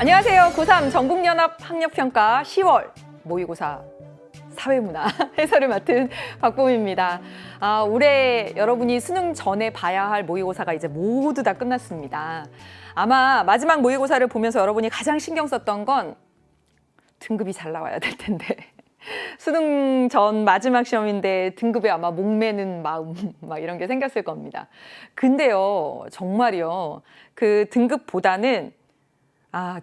안녕하세요. 고3 전국연합 학력평가 10월 모의고사 사회문화 해설을 맡은 박보미입니다. 올해 여러분이 수능 전에 봐야 할 모의고사가 이제 모두 다 끝났습니다. 아마 마지막 모의고사를 보면서 여러분이 가장 신경 썼던 건 등급이 잘 나와야 될 텐데 수능 전 마지막 시험인데 등급에 아마 목매는 마음 막 이런 게 생겼을 겁니다. 근데요, 정말이요, 그 등급보다는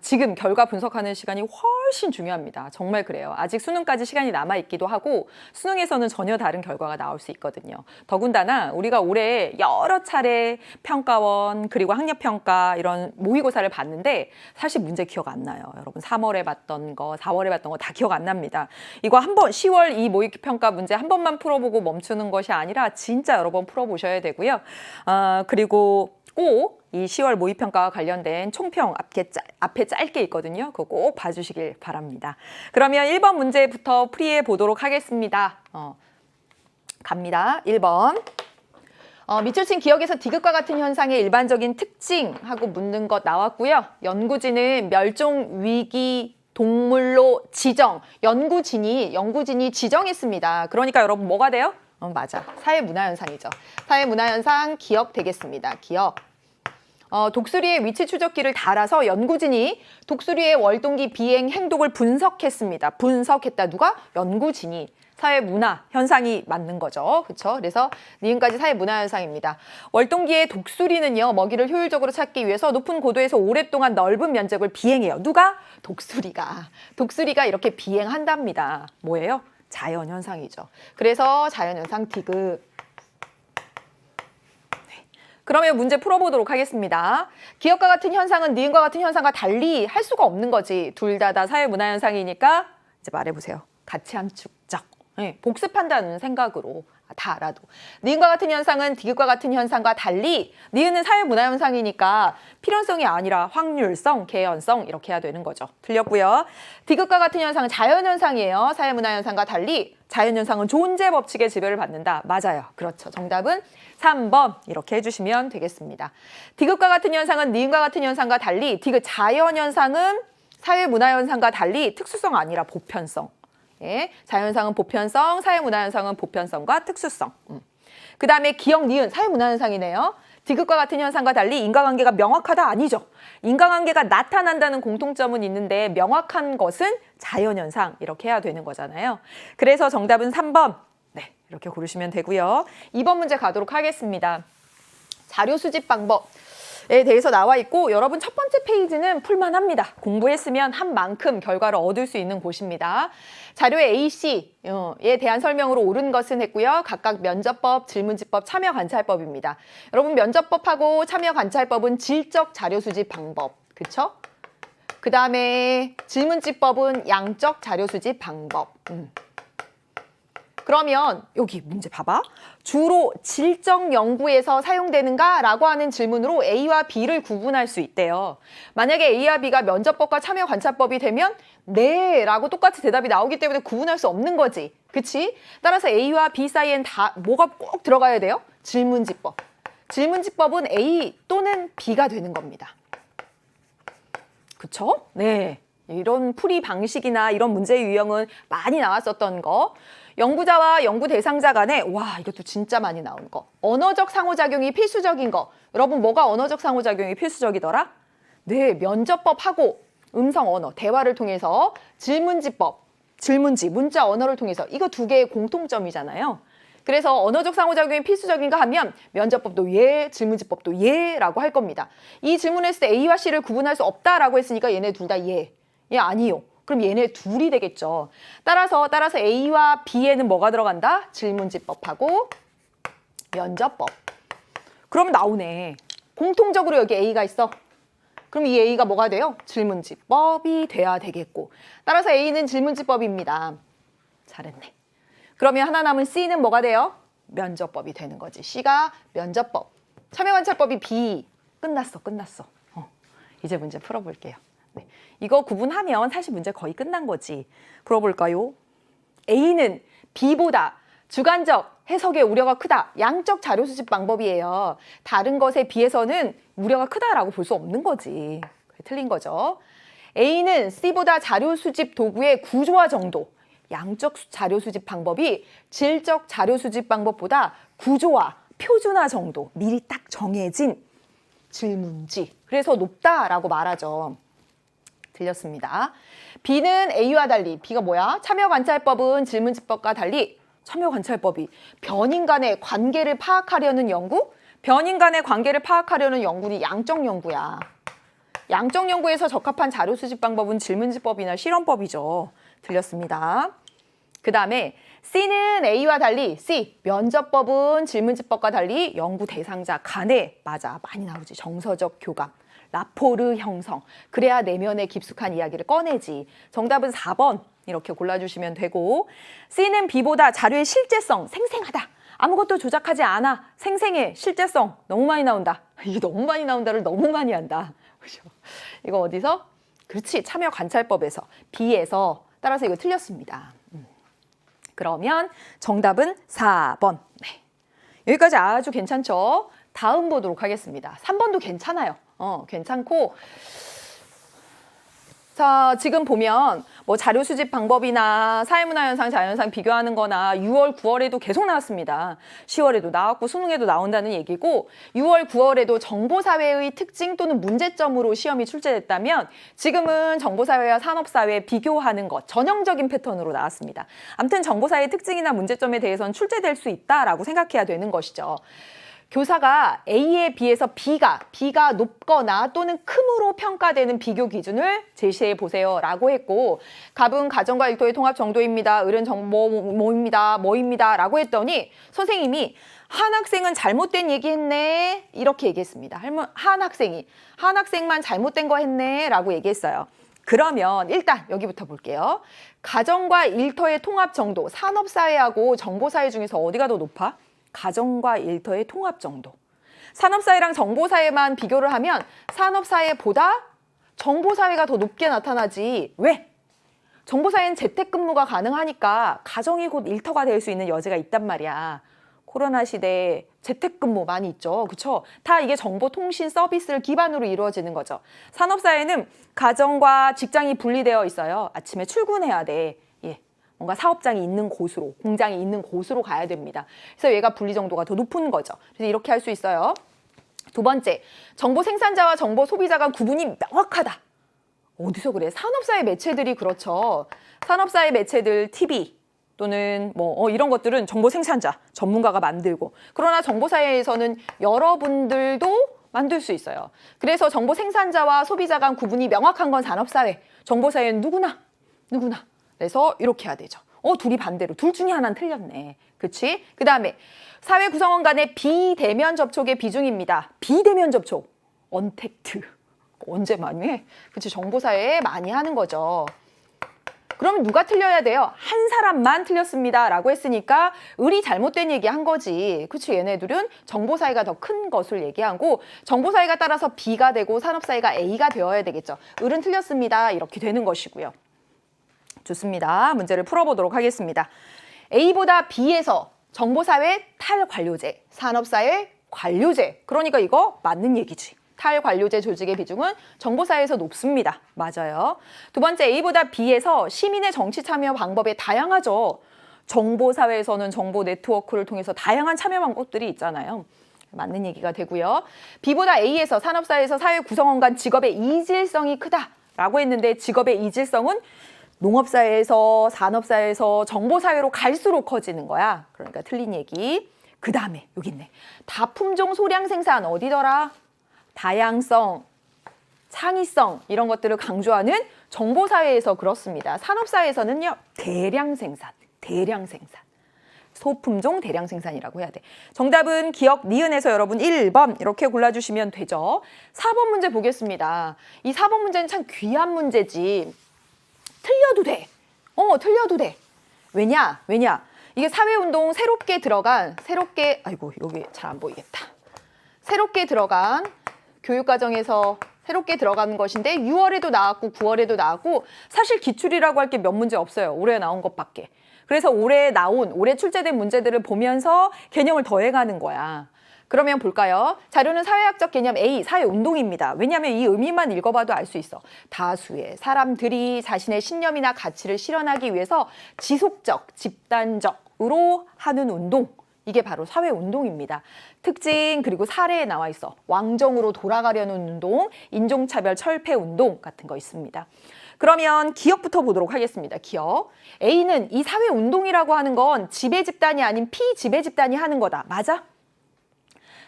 지금 결과 분석하는 시간이 훨씬 중요합니다. 정말 그래요. 아직 수능까지 시간이 남아있기도 하고 수능에서는 전혀 다른 결과가 나올 수 있거든요. 더군다나 우리가 올해 여러 차례 평가원 그리고 학력평가 이런 모의고사를 봤는데 사실 문제 기억 안 나요. 여러분 3월에 봤던 거, 4월에 봤던 거 다 기억 안 납니다. 이거 한 번 10월 이 모의평가 문제 한 번만 풀어보고 멈추는 것이 아니라 진짜 여러 번 풀어보셔야 되고요. 그리고 꼭 이 10월 모의평가와 관련된 총평 앞에 짧게 있거든요. 그거 꼭 봐주시길 바랍니다. 그러면 1번 문제부터 풀이해 보도록 하겠습니다. 갑니다. 1번. 밑줄친 기억에서 디귿과 같은 현상의 일반적인 특징하고 묻는 것 나왔고요. 연구진은 멸종 위기 동물로 지정, 연구진이 지정했습니다. 그러니까 여러분 뭐가 돼요? 맞아. 사회문화현상이죠. 사회문화현상 기억 되겠습니다. 기억. 독수리의 위치 추적기를 달아서 연구진이 독수리의 월동기 비행 행동을 분석했습니다. 분석했다. 누가? 연구진이. 사회문화 현상이 맞는 거죠. 그렇죠? 그래서 니은까지 사회문화 현상입니다. 월동기의 독수리는요, 먹이를 효율적으로 찾기 위해서 높은 고도에서 오랫동안 넓은 면적을 비행해요. 누가? 독수리가 이렇게 비행한답니다. 뭐예요? 자연현상이죠. 그래서 자연현상 디귿. 그러면 문제 풀어보도록 하겠습니다. 기억과 같은 현상은 니은과 같은 현상과 달리 할 수가 없는 거지. 둘 다 사회문화현상이니까 이제 말해보세요. 가치함 축적. 복습한다는 생각으로 다 알아도. 니은과 같은 현상은 디귿과 같은 현상과 달리 니은은 사회문화현상이니까 필연성이 아니라 확률성, 개연성 이렇게 해야 되는 거죠. 틀렸고요. 디귿과 같은 현상은 자연현상이에요. 사회문화현상과 달리 자연현상은 존재 법칙의 지배를 받는다. 맞아요. 그렇죠. 정답은 3번 이렇게 해주시면 되겠습니다. 디귿과 같은 현상은 니은과 같은 현상과 달리 디귿 자연현상은 사회문화현상과 달리 특수성 아니라 보편성. 자연현상은 보편성, 사회문화현상은 보편성과 특수성. 그 다음에 기억, 니은, 사회문화현상이네요. 디귿과 같은 현상과 달리 인과관계가 명확하다? 아니죠. 인과관계가 나타난다는 공통점은 있는데 명확한 것은 자연현상 이렇게 해야 되는 거잖아요. 그래서 정답은 3번. 네, 이렇게 고르시면 되고요. 2번 문제 가도록 하겠습니다. 자료 수집 방법에 대해서 나와 있고 여러분 첫 번째 페이지는 풀만합니다. 공부했으면 한 만큼 결과를 얻을 수 있는 곳입니다. 자료의 A씨에 대한 설명으로 옳은 것은 했고요. 각각 면접법, 질문지법, 참여관찰법입니다. 여러분 면접법하고 참여관찰법은 질적 자료 수집 방법, 그쵸? 그 다음에 질문지법은 양적 자료 수집 방법. 그러면 여기 문제 봐봐. 주로 질적 연구에서 사용되는가? 라고 하는 질문으로 A와 B를 구분할 수 있대요. 만약에 A와 B가 면접법과 참여관찰법이 되면 네 라고 똑같이 대답이 나오기 때문에 구분할 수 없는 거지. 그치? 따라서 A와 B 사이엔 다 뭐가 꼭 들어가야 돼요? 질문지법. 질문지법은 A 또는 B가 되는 겁니다. 그쵸? 네. 이런 풀이 방식이나 이런 문제의 유형은 많이 나왔었던 거. 연구자와 연구 대상자 간에 이것도 진짜 많이 나온 거. 언어적 상호작용이 필수적인 거. 여러분 뭐가 언어적 상호작용이 필수적이더라? 네, 면접법하고 음성 언어, 대화를 통해서 질문지법, 문자 언어를 통해서 이거 두 개의 공통점이잖아요. 그래서 언어적 상호작용이 필수적인가 하면 면접법도 예, 질문지법도 예라고 할 겁니다. 이 질문했을 때 A와 C를 구분할 수 없다라고 했으니까 얘네 둘 다 예. 아니요. 그럼 얘네 둘이 되겠죠. 따라서 A와 B에는 뭐가 들어간다? 질문지법하고 면접법. 그럼 나오네. 공통적으로 여기 A가 있어. 그럼 이 A가 뭐가 돼요? 질문지법이 돼야 되겠고. 따라서 A는 질문지법입니다. 잘했네. 그러면 하나 남은 C는 뭐가 돼요? 면접법이 되는 거지. C가 면접법. 참여관찰법이 B. 끝났어. 이제 문제 풀어볼게요. 네. 이거 구분하면 사실 문제 거의 끝난 거지. 풀어볼까요? A는 B보다 주관적 해석의 우려가 크다. 양적 자료 수집 방법이에요. 다른 것에 비해서는 우려가 크다라고 볼 수 없는 거지. 틀린 거죠. A는 C보다 자료 수집 도구의 구조화 정도, 양적 자료 수집 방법이 질적 자료 수집 방법보다 구조화, 표준화 정도 미리 딱 정해진 질문지. 그래서 높다라고 말하죠. 들렸습니다. B는 A와 달리, B가 뭐야? 참여관찰법은 질문지법과 달리 참여관찰법이 변인 간의 관계를 파악하려는 연구? 변인 간의 관계를 파악하려는 연구는 양적 연구야. 양적 연구에서 적합한 자료 수집 방법은 질문지법이나 실험법이죠. 들렸습니다. 그 다음에 C는 A와 달리 C, 면접법은 질문지법과 달리 연구 대상자 간에 맞아. 많이 나오지. 정서적 교감, 라포르 형성. 그래야 내면의 깊숙한 이야기를 꺼내지. 정답은 4번 이렇게 골라주시면 되고 C는 B보다 자료의 실제성, 생생하다. 아무것도 조작하지 않아. 생생해. 실제성 너무 많이 나온다. 이게 너무 많이 나온다를 너무 많이 한다. 그렇죠? 이거 어디서? 그렇지. 참여관찰법에서. B에서. 따라서 이거 틀렸습니다. 그러면 정답은 4번. 네. 여기까지 아주 괜찮죠? 다음 보도록 하겠습니다. 3번도 괜찮아요. 괜찮고 자, 지금 보면 뭐 자료 수집 방법이나 사회문화 현상, 자연현상 비교하는 거나 6월, 9월에도 계속 나왔습니다. 10월에도 나왔고 수능에도 나온다는 얘기고 6월, 9월에도 정보사회의 특징 또는 문제점으로 시험이 출제됐다면 지금은 정보사회와 산업사회 비교하는 것, 전형적인 패턴으로 나왔습니다. 아무튼 정보사회의 특징이나 문제점에 대해서는 출제될 수 있다라고 생각해야 되는 것이죠. 교사가 A에 비해서 B가 높거나 또는 큼으로 평가되는 비교 기준을 제시해 보세요 라고 했고 갑은 가정과 일터의 통합 정도입니다. 을은 뭐입니다 라고 했더니 선생님이 한 학생은 잘못된 얘기했네 이렇게 얘기했습니다. 한 학생만 잘못된 거 했네 라고 얘기했어요. 그러면 일단 여기부터 볼게요. 가정과 일터의 통합 정도, 산업사회하고 정보사회 중에서 어디가 더 높아? 가정과 일터의 통합 정도. 산업사회랑 정보사회만 비교를 하면 산업사회보다 정보사회가 더 높게 나타나지. 왜? 정보사회는 재택근무가 가능하니까 가정이 곧 일터가 될 수 있는 여지가 있단 말이야. 코로나 시대에 재택근무 많이 있죠. 그렇죠? 다 이게 정보통신 서비스를 기반으로 이루어지는 거죠. 산업사회는 가정과 직장이 분리되어 있어요. 아침에 출근해야 돼. 뭔가 사업장이 있는 곳으로, 공장이 있는 곳으로 가야 됩니다. 그래서 얘가 분리 정도가 더 높은 거죠. 그래서 이렇게 할 수 있어요. 두 번째, 정보 생산자와 정보 소비자 간 구분이 명확하다. 어디서 그래? 산업사회 매체들이 그렇죠. 산업사회 매체들, TV 또는 이런 것들은 정보 생산자, 전문가가 만들고 그러나 정보사회에서는 여러분들도 만들 수 있어요. 그래서 정보 생산자와 소비자 간 구분이 명확한 건 산업사회, 정보사회는 누구나. 그래서 이렇게 해야 되죠. 둘이 반대로. 둘 중에 하나는 틀렸네. 그치? 그 다음에 사회 구성원 간의 비대면 접촉의 비중입니다. 비대면 접촉. 언택트. 언제 많이 해? 그치? 정보사회에 많이 하는 거죠. 그러면 누가 틀려야 돼요? 한 사람만 틀렸습니다. 라고 했으니까 을이 잘못된 얘기 한 거지. 그치? 얘네들은 정보사회가 더 큰 것을 얘기하고 정보사회가 따라서 B가 되고 산업사회가 A가 되어야 되겠죠. 을은 틀렸습니다. 이렇게 되는 것이고요. 좋습니다. 문제를 풀어보도록 하겠습니다. A보다 B에서 정보사회 탈관료제, 산업사회 관료제. 그러니까 이거 맞는 얘기지. 탈관료제 조직의 비중은 정보사회에서 높습니다. 맞아요. 두 번째, A보다 B에서 시민의 정치 참여 방법이 다양하죠. 정보사회에서는 정보 네트워크를 통해서 다양한 참여 방법들이 있잖아요. 맞는 얘기가 되고요. B보다 A에서 산업사회에서 사회 구성원 간 직업의 이질성이 크다라고 했는데 직업의 이질성은 농업사회에서 산업사회에서 정보사회로 갈수록 커지는 거야. 그러니까 틀린 얘기. 그 다음에 여기 있네. 다품종 소량 생산 어디더라? 다양성, 창의성 이런 것들을 강조하는 정보사회에서 그렇습니다. 산업사회에서는요. 대량 생산. 소품종 대량 생산이라고 해야 돼. 정답은 기억 니은에서 여러분 1번 이렇게 골라주시면 되죠. 4번 문제 보겠습니다. 이 4번 문제는 참 귀한 문제지. 틀려도 돼. 왜냐? 이게 사회운동 새롭게 들어간 여기 잘 안 보이겠다. 새롭게 들어간 교육과정에서 새롭게 들어가는 것인데 6월에도 나왔고 9월에도 나왔고 사실 기출이라고 할 게 몇 문제 없어요. 올해 나온 것밖에. 그래서 올해 출제된 문제들을 보면서 개념을 더해가는 거야. 그러면 볼까요? 자료는 사회학적 개념 A, 사회운동입니다. 왜냐하면 이 의미만 읽어봐도 알 수 있어. 다수의 사람들이 자신의 신념이나 가치를 실현하기 위해서 지속적, 집단적으로 하는 운동. 이게 바로 사회운동입니다. 특징 그리고 사례에 나와 있어. 왕정으로 돌아가려는 운동, 인종차별 철폐운동 같은 거 있습니다. 그러면 기억부터 보도록 하겠습니다. 기억. A는 이 사회운동이라고 하는 건 지배 집단이 아닌 피지배 집단이 하는 거다. 맞아?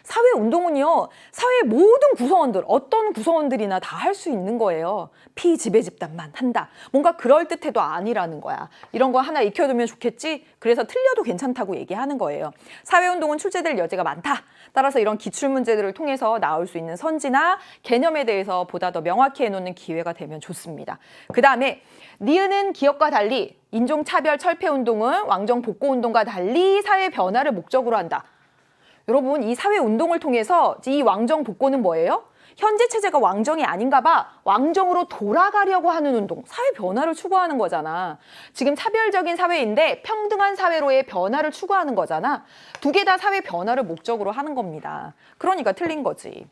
사회운동은요, 사회의 모든 구성원들, 어떤 구성원들이나 다 할 수 있는 거예요. 피지배 집단만 한다. 뭔가 그럴듯해도 아니라는 거야. 이런 거 하나 익혀두면 좋겠지? 그래서 틀려도 괜찮다고 얘기하는 거예요. 사회운동은 출제될 여지가 많다. 따라서 이런 기출문제들을 통해서 나올 수 있는 선지나 개념에 대해서 보다 더 명확히 해놓는 기회가 되면 좋습니다. 그 다음에 니은은 기억과 달리 인종차별 철폐운동은 왕정복고운동과 달리 사회 변화를 목적으로 한다. 여러분, 이 사회운동을 통해서 이 왕정 복고는 뭐예요? 현재 체제가 왕정이 아닌가 봐. 왕정으로 돌아가려고 하는 운동, 사회 변화를 추구하는 거잖아. 지금 차별적인 사회인데 평등한 사회로의 변화를 추구하는 거잖아. 두 개 다 사회 변화를 목적으로 하는 겁니다. 그러니까 틀린 거지.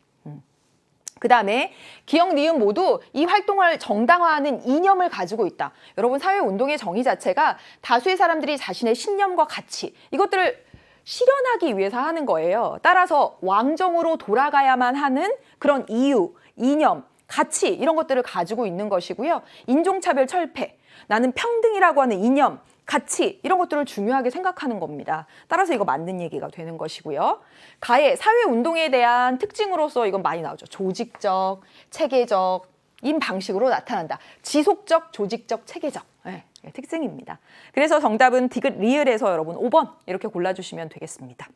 그 다음에 기억, 니은 모두 이 활동을 정당화하는 이념을 가지고 있다. 여러분, 사회운동의 정의 자체가 다수의 사람들이 자신의 신념과 가치, 이것들을 실현하기 위해서 하는 거예요. 따라서 왕정으로 돌아가야만 하는 그런 이유, 이념, 가치 이런 것들을 가지고 있는 것이고요. 인종차별 철폐, 나는 평등이라고 하는 이념, 가치 이런 것들을 중요하게 생각하는 겁니다. 따라서 이거 맞는 얘기가 되는 것이고요. 가해, 사회운동에 대한 특징으로서 이건 많이 나오죠. 조직적, 체계적인 방식으로 나타난다. 지속적, 조직적, 체계적. 네. 특징입니다. 그래서 정답은 디귿 리을에서 여러분 5번 이렇게 골라주시면 되겠습니다.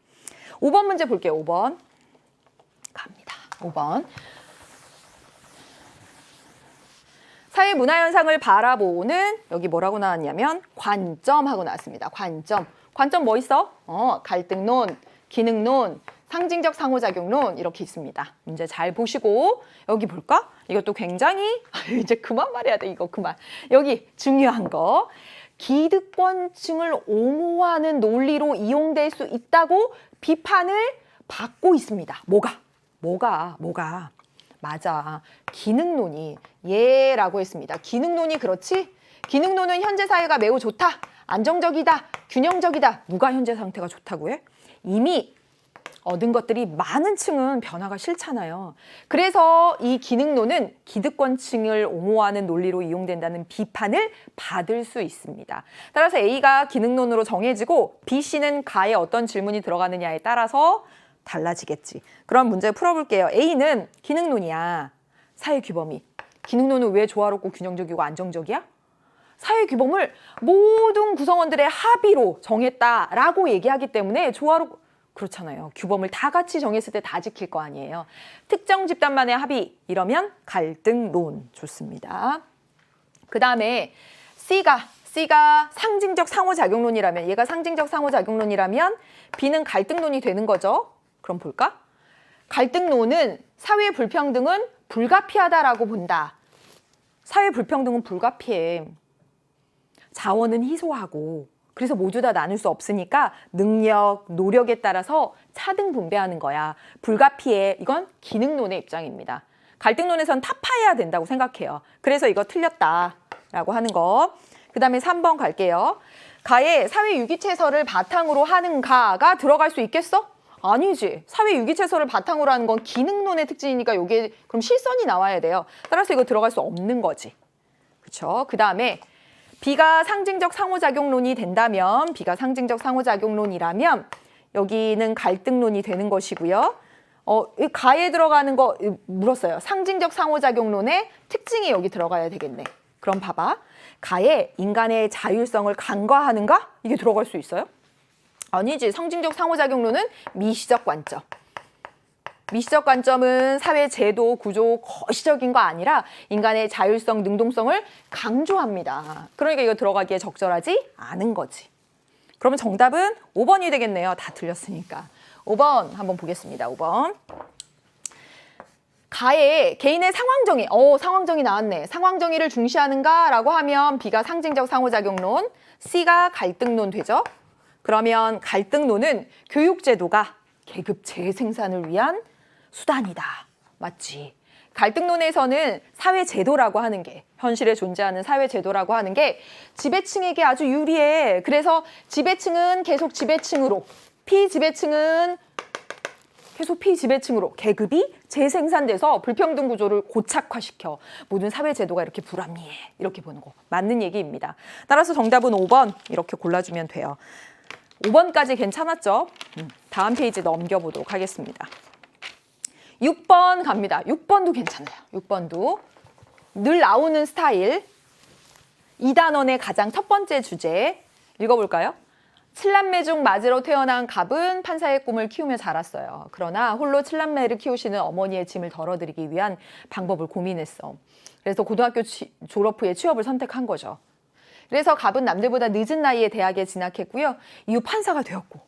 5번 문제 볼게요. 5번 갑니다. 5번 사회 문화 현상을 바라보는 여기 뭐라고 나왔냐면 관점하고 나왔습니다. 관점. 관점 뭐 있어? 갈등론, 기능론, 상징적 상호작용론 이렇게 있습니다. 문제 잘 보시고 여기 볼까? 이것도 굉장히 이제 그만 말해야 돼. 이거 그만. 여기 중요한 거. 기득권층을 옹호하는 논리로 이용될 수 있다고 비판을 받고 있습니다. 뭐가? 맞아. 기능론이 예라고 했습니다. 기능론이 그렇지? 기능론은 현재 사회가 매우 좋다. 안정적이다. 균형적이다. 누가 현재 상태가 좋다고 해? 이미 얻은 것들이 많은 층은 변화가 싫잖아요. 그래서 이 기능론은 기득권층을 옹호하는 논리로 이용된다는 비판을 받을 수 있습니다. 따라서 A가 기능론으로 정해지고 B, C는 가에 어떤 질문이 들어가느냐에 따라서 달라지겠지. 그럼 문제 풀어볼게요. A는 기능론이야. 사회규범이. 기능론은 왜 조화롭고 균형적이고 안정적이야? 사회규범을 모든 구성원들의 합의로 정했다라고 얘기하기 때문에 조화롭고 그렇잖아요. 규범을 다 같이 정했을 때 다 지킬 거 아니에요. 특정 집단만의 합의 이러면 갈등론 좋습니다. 그 다음에 C가 상징적 상호작용론이라면 얘가 상징적 상호작용론이라면 B는 갈등론이 되는 거죠. 그럼 볼까? 갈등론은 사회 불평등은 불가피하다라고 본다. 사회 불평등은 불가피해. 자원은 희소하고 그래서 모두 다 나눌 수 없으니까 능력, 노력에 따라서 차등 분배하는 거야. 불가피해. 이건 기능론의 입장입니다. 갈등론에선 타파해야 된다고 생각해요. 그래서 이거 틀렸다라고 하는 거. 그 다음에 3번 갈게요. 가에 사회 유기체설을 바탕으로 하는 가가 들어갈 수 있겠어? 아니지. 사회 유기체설을 바탕으로 하는 건 기능론의 특징이니까 이게 그럼 실선이 나와야 돼요. 따라서 이거 들어갈 수 없는 거지. 그렇죠? 그 다음에 B가 상징적 상호작용론이 된다면 B가 상징적 상호작용론이라면 여기는 갈등론이 되는 것이고요. 가에 들어가는 거 물었어요. 상징적 상호작용론의 특징이 여기 들어가야 되겠네. 그럼 봐봐. 가에 인간의 자율성을 간과하는가? 이게 들어갈 수 있어요? 아니지. 상징적 상호작용론은 미시적 관점. 미시적 관점은 사회 제도, 구조, 거시적인 거 아니라 인간의 자율성, 능동성을 강조합니다. 그러니까 이거 들어가기에 적절하지 않은 거지. 그러면 정답은 5번이 되겠네요. 다 틀렸으니까. 5번 한번 보겠습니다. 5번. 가에 개인의 상황정의, 상황정의 나왔네. 상황정의를 중시하는가라고 하면 B가 상징적 상호작용론, C가 갈등론 되죠. 그러면 갈등론은 교육제도가 계급 재생산을 위한 수단이다. 맞지? 갈등론에서는 사회제도라고 하는 게, 현실에 존재하는 사회제도라고 하는 게 지배층에게 아주 유리해. 그래서 지배층은 계속 지배층으로, 피지배층은 계속 피지배층으로 계급이 재생산돼서 불평등 구조를 고착화시켜 모든 사회제도가 이렇게 불합리해. 이렇게 보는 거 맞는 얘기입니다. 따라서 정답은 5번 이렇게 골라주면 돼요. 5번까지 괜찮았죠? 다음 페이지 넘겨보도록 하겠습니다. 6번 갑니다. 6번도 괜찮아요. 6번도 늘 나오는 스타일. 2단원의 가장 첫 번째 주제 읽어볼까요? 7남매 중 맞으로 태어난 갑은 판사의 꿈을 키우며 자랐어요. 그러나 홀로 7남매를 키우시는 어머니의 짐을 덜어드리기 위한 방법을 고민했어. 그래서 고등학교 졸업 후에 취업을 선택한 거죠. 그래서 갑은 남들보다 늦은 나이에 대학에 진학했고요. 이후 판사가 되었고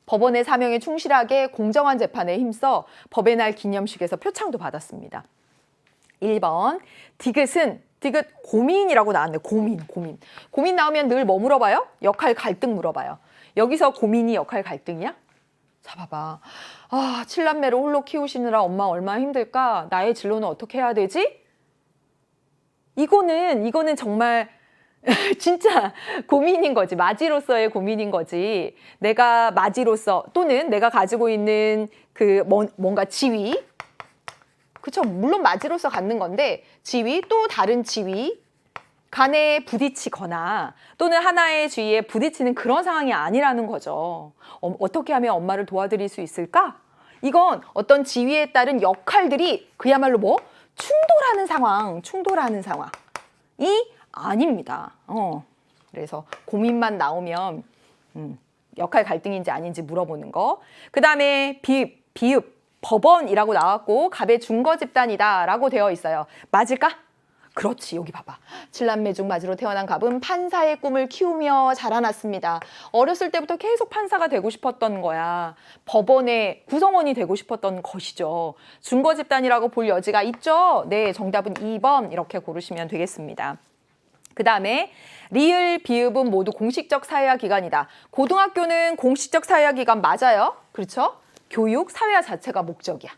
법원의 사명에 충실하게 공정한 재판에 힘써 법의 날 기념식에서 표창도 받았습니다. 1번 디귿 고민이라고 나왔네. 고민 나오면 늘 뭐 물어봐요? 역할 갈등 물어봐요. 여기서 고민이 역할 갈등이야? 자, 봐봐. 7남매를 홀로 키우시느라 엄마 얼마나 힘들까? 나의 진로는 어떻게 해야 되지? 이거는 정말 진짜 고민인 거지. 마지로서의 고민인 거지. 내가 마지로서 또는 내가 가지고 있는 그 뭔가 지위, 그쵸? 물론 마지로서 갖는 건데 지위 또 다른 지위 간에 부딪히거나 또는 하나의 주위에 부딪히는 그런 상황이 아니라는 거죠. 어떻게 하면 엄마를 도와드릴 수 있을까? 이건 어떤 지위에 따른 역할들이 그야말로 뭐 충돌하는 상황이 아닙니다. 그래서 고민만 나오면 역할 갈등인지 아닌지 물어보는 거. 그 다음에 비읍, 법원이라고 나왔고 갑의 중거 집단이다라고 되어 있어요. 맞을까? 그렇지. 여기 봐봐. 7남매 중 맞으로 태어난 갑은 판사의 꿈을 키우며 자라났습니다. 어렸을 때부터 계속 판사가 되고 싶었던 거야. 법원의 구성원이 되고 싶었던 것이죠. 중거 집단이라고 볼 여지가 있죠? 네, 정답은 2번 이렇게 고르시면 되겠습니다. 그 다음에 리을, 비읍은 모두 공식적 사회화 기관이다. 고등학교는 공식적 사회화 기관 맞아요. 그렇죠? 교육, 사회화 자체가 목적이야.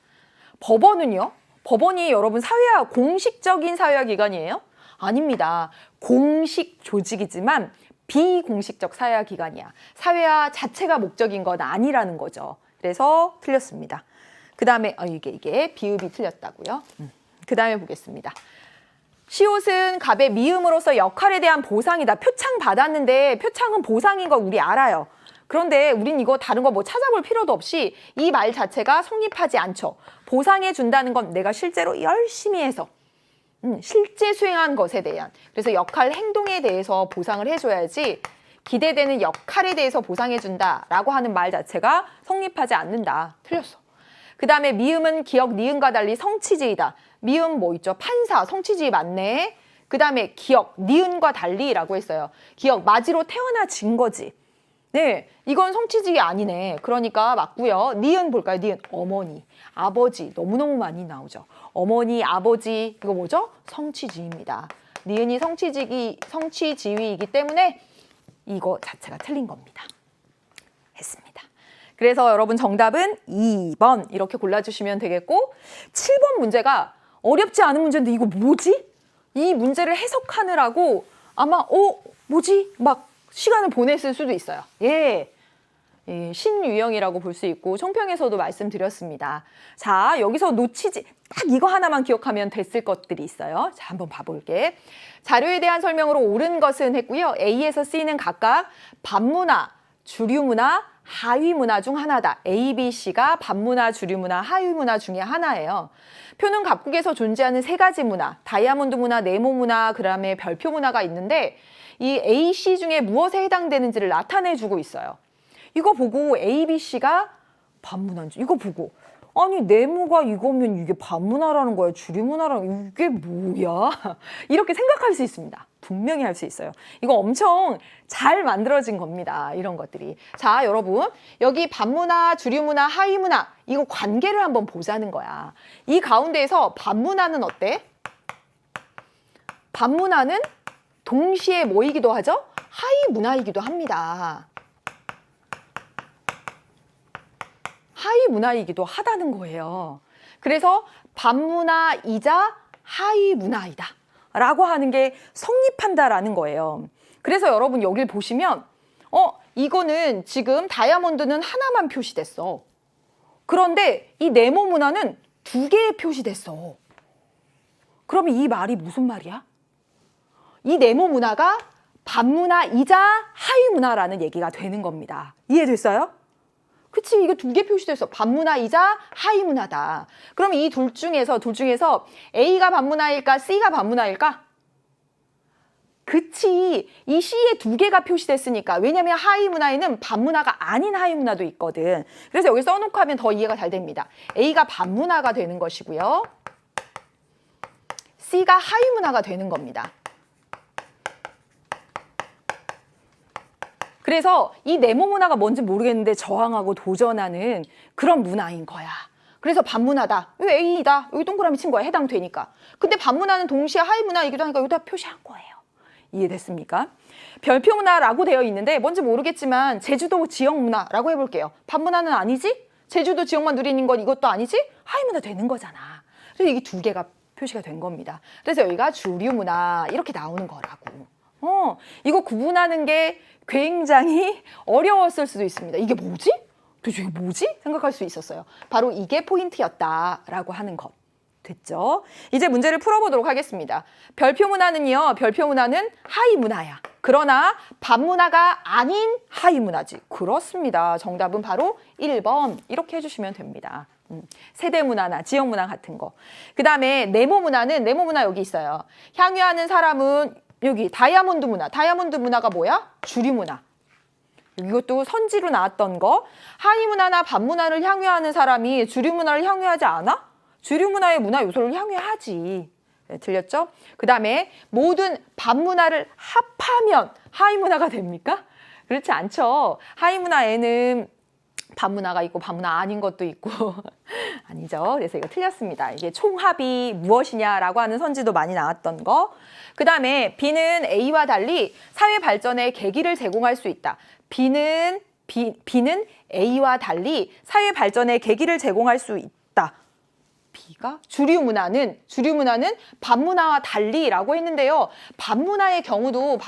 법원은요? 법원이 여러분 공식적인 사회화 기관이에요? 아닙니다. 공식 조직이지만 비공식적 사회화 기관이야. 사회화 자체가 목적인 건 아니라는 거죠. 그래서 틀렸습니다. 그 다음에 이게 비읍이 틀렸다고요? 그 다음에 보겠습니다. 시옷은 갑의 미음으로서 역할에 대한 보상이다. 표창 받았는데 표창은 보상인 거 우리 알아요. 그런데 우린 이거 다른 거 뭐 찾아볼 필요도 없이 이 말 자체가 성립하지 않죠. 보상해 준다는 건 내가 실제로 열심히 해서 실제 수행한 것에 대한, 그래서 역할 행동에 대해서 보상을 해줘야지 기대되는 역할에 대해서 보상해 준다라고 하는 말 자체가 성립하지 않는다. 틀렸어. 그 다음에 미음은 기역, 니은과 달리 성취지이다. 미음 뭐 있죠? 판사, 성취지 맞네. 그 다음에 기역, 니은과 달리라고 했어요. 기역, 맞이로 태어나진 거지. 네, 이건 성취지가 아니네. 그러니까 맞고요. 니은 볼까요? 니은, 어머니, 아버지 너무너무 많이 나오죠. 어머니, 아버지, 이거 뭐죠? 성취지입니다. 니은이 성취지위이기 때문에 이거 자체가 틀린 겁니다. 했습니다. 그래서 여러분 정답은 2번 이렇게 골라주시면 되겠고, 7번 문제가 어렵지 않은 문제인데 이거 뭐지? 이 문제를 해석하느라고 아마 뭐지? 막 시간을 보냈을 수도 있어요. 예, 신유형이라고 볼 수 있고 총평에서도 말씀드렸습니다. 자, 여기서 딱 이거 하나만 기억하면 됐을 것들이 있어요. 자, 한번 봐볼게. 자료에 대한 설명으로 옳은 것은 했고요. A에서 C는 각각 반문화, 주류문화, 하위문화 중 하나다. A, B, C가 반문화, 주류문화, 하위문화 중에 하나예요. 표는 각국에서 존재하는 세 가지 문화, 다이아몬드 문화, 네모 문화, 그다음에 별표 문화가 있는데 이 A, C 중에 무엇에 해당되는지를 나타내주고 있어요. 이거 보고 A, B, C가 반문화인 줄, 이거 보고 아니 네모가 이거면 이게 반문화라는 거야, 주류문화라는 이게 뭐야? 이렇게 생각할 수 있습니다. 분명히 할 수 있어요. 이거 엄청 잘 만들어진 겁니다. 이런 것들이. 자, 여러분 여기 반문화, 주류문화, 하위문화 이거 관계를 한번 보자는 거야. 이 가운데에서 반문화는 어때? 반문화는 동시에 뭐이기도 하죠? 하위문화이기도 합니다. 하위 문화이기도 하다는 거예요. 그래서 반문화이자 하위 문화이다 라고 하는 게 성립한다라는 거예요. 그래서 여러분 여길 보시면 이거는 지금 다이아몬드는 하나만 표시됐어. 그런데 이 네모 문화는 2개 표시됐어. 그러면 이 말이 무슨 말이야? 이 네모 문화가 반문화이자 하위 문화라는 얘기가 되는 겁니다. 이해됐어요? 그치, 이거 2개 표시됐어. 반문화이자 하위 문화다. 그럼 이 둘 중에서 A가 반문화일까, C가 반문화일까? 그치, 이 C에 2개가 표시됐으니까. 왜냐면 하위 문화에는 반문화가 아닌 하위 문화도 있거든. 그래서 여기 써놓고 하면 더 이해가 잘 됩니다. A가 반문화가 되는 것이고요. C가 하위 문화가 되는 겁니다. 그래서 이 네모 문화가 뭔지 모르겠는데 저항하고 도전하는 그런 문화인 거야. 그래서 반문화다. 여기 A다. 여기 동그라미 친 거야. 해당되니까. 근데 반문화는 동시에 하위 문화이기도 하니까 여기다 표시한 거예요. 이해됐습니까? 별표 문화라고 되어 있는데 뭔지 모르겠지만 제주도 지역 문화라고 해볼게요. 반문화는 아니지? 제주도 지역만 누리는 건 이것도 아니지? 하위 문화 되는 거잖아. 그래서 이게 2개가 표시가 된 겁니다. 그래서 여기가 주류 문화 이렇게 나오는 거라고. 이거 구분하는 게 굉장히 어려웠을 수도 있습니다. 이게 뭐지? 도대체 이게 뭐지? 생각할 수 있었어요. 바로 이게 포인트였다라고 하는 것. 됐죠? 이제 문제를 풀어보도록 하겠습니다. 별표 문화는요. 별표 문화는 하위 문화야. 그러나 반문화가 아닌 하위 문화지. 그렇습니다. 정답은 바로 1번. 이렇게 해주시면 됩니다. 세대 문화나 지역 문화 같은 거. 그 다음에 네모 문화는 여기 있어요. 향유하는 사람은 여기 다이아몬드 문화. 다이아몬드 문화가 뭐야? 주류 문화. 이것도 선지로 나왔던 거. 하위 문화나 반문화를 향유하는 사람이 주류 문화를 향유하지 않아? 주류 문화의 문화 요소를 향유하지. 네, 들렸죠? 그 다음에 모든 반문화를 합하면 하위 문화가 됩니까? 그렇지 않죠. 하위 문화에는 반문화가 있고 반문화 아닌 것도 있고 아니죠. 그래서 이거 틀렸습니다. 이게 총합이 무엇이냐라고 하는 선지도 많이 나왔던 거. 그 다음에 B는 A와 달리 사회 발전의 계기를 제공할 수 있다. B는 A와 달리 사회 발전의 계기를 제공할 수 있다. B가 주류 문화는 반문화와 달리라고 했는데요. 반문화의 경우도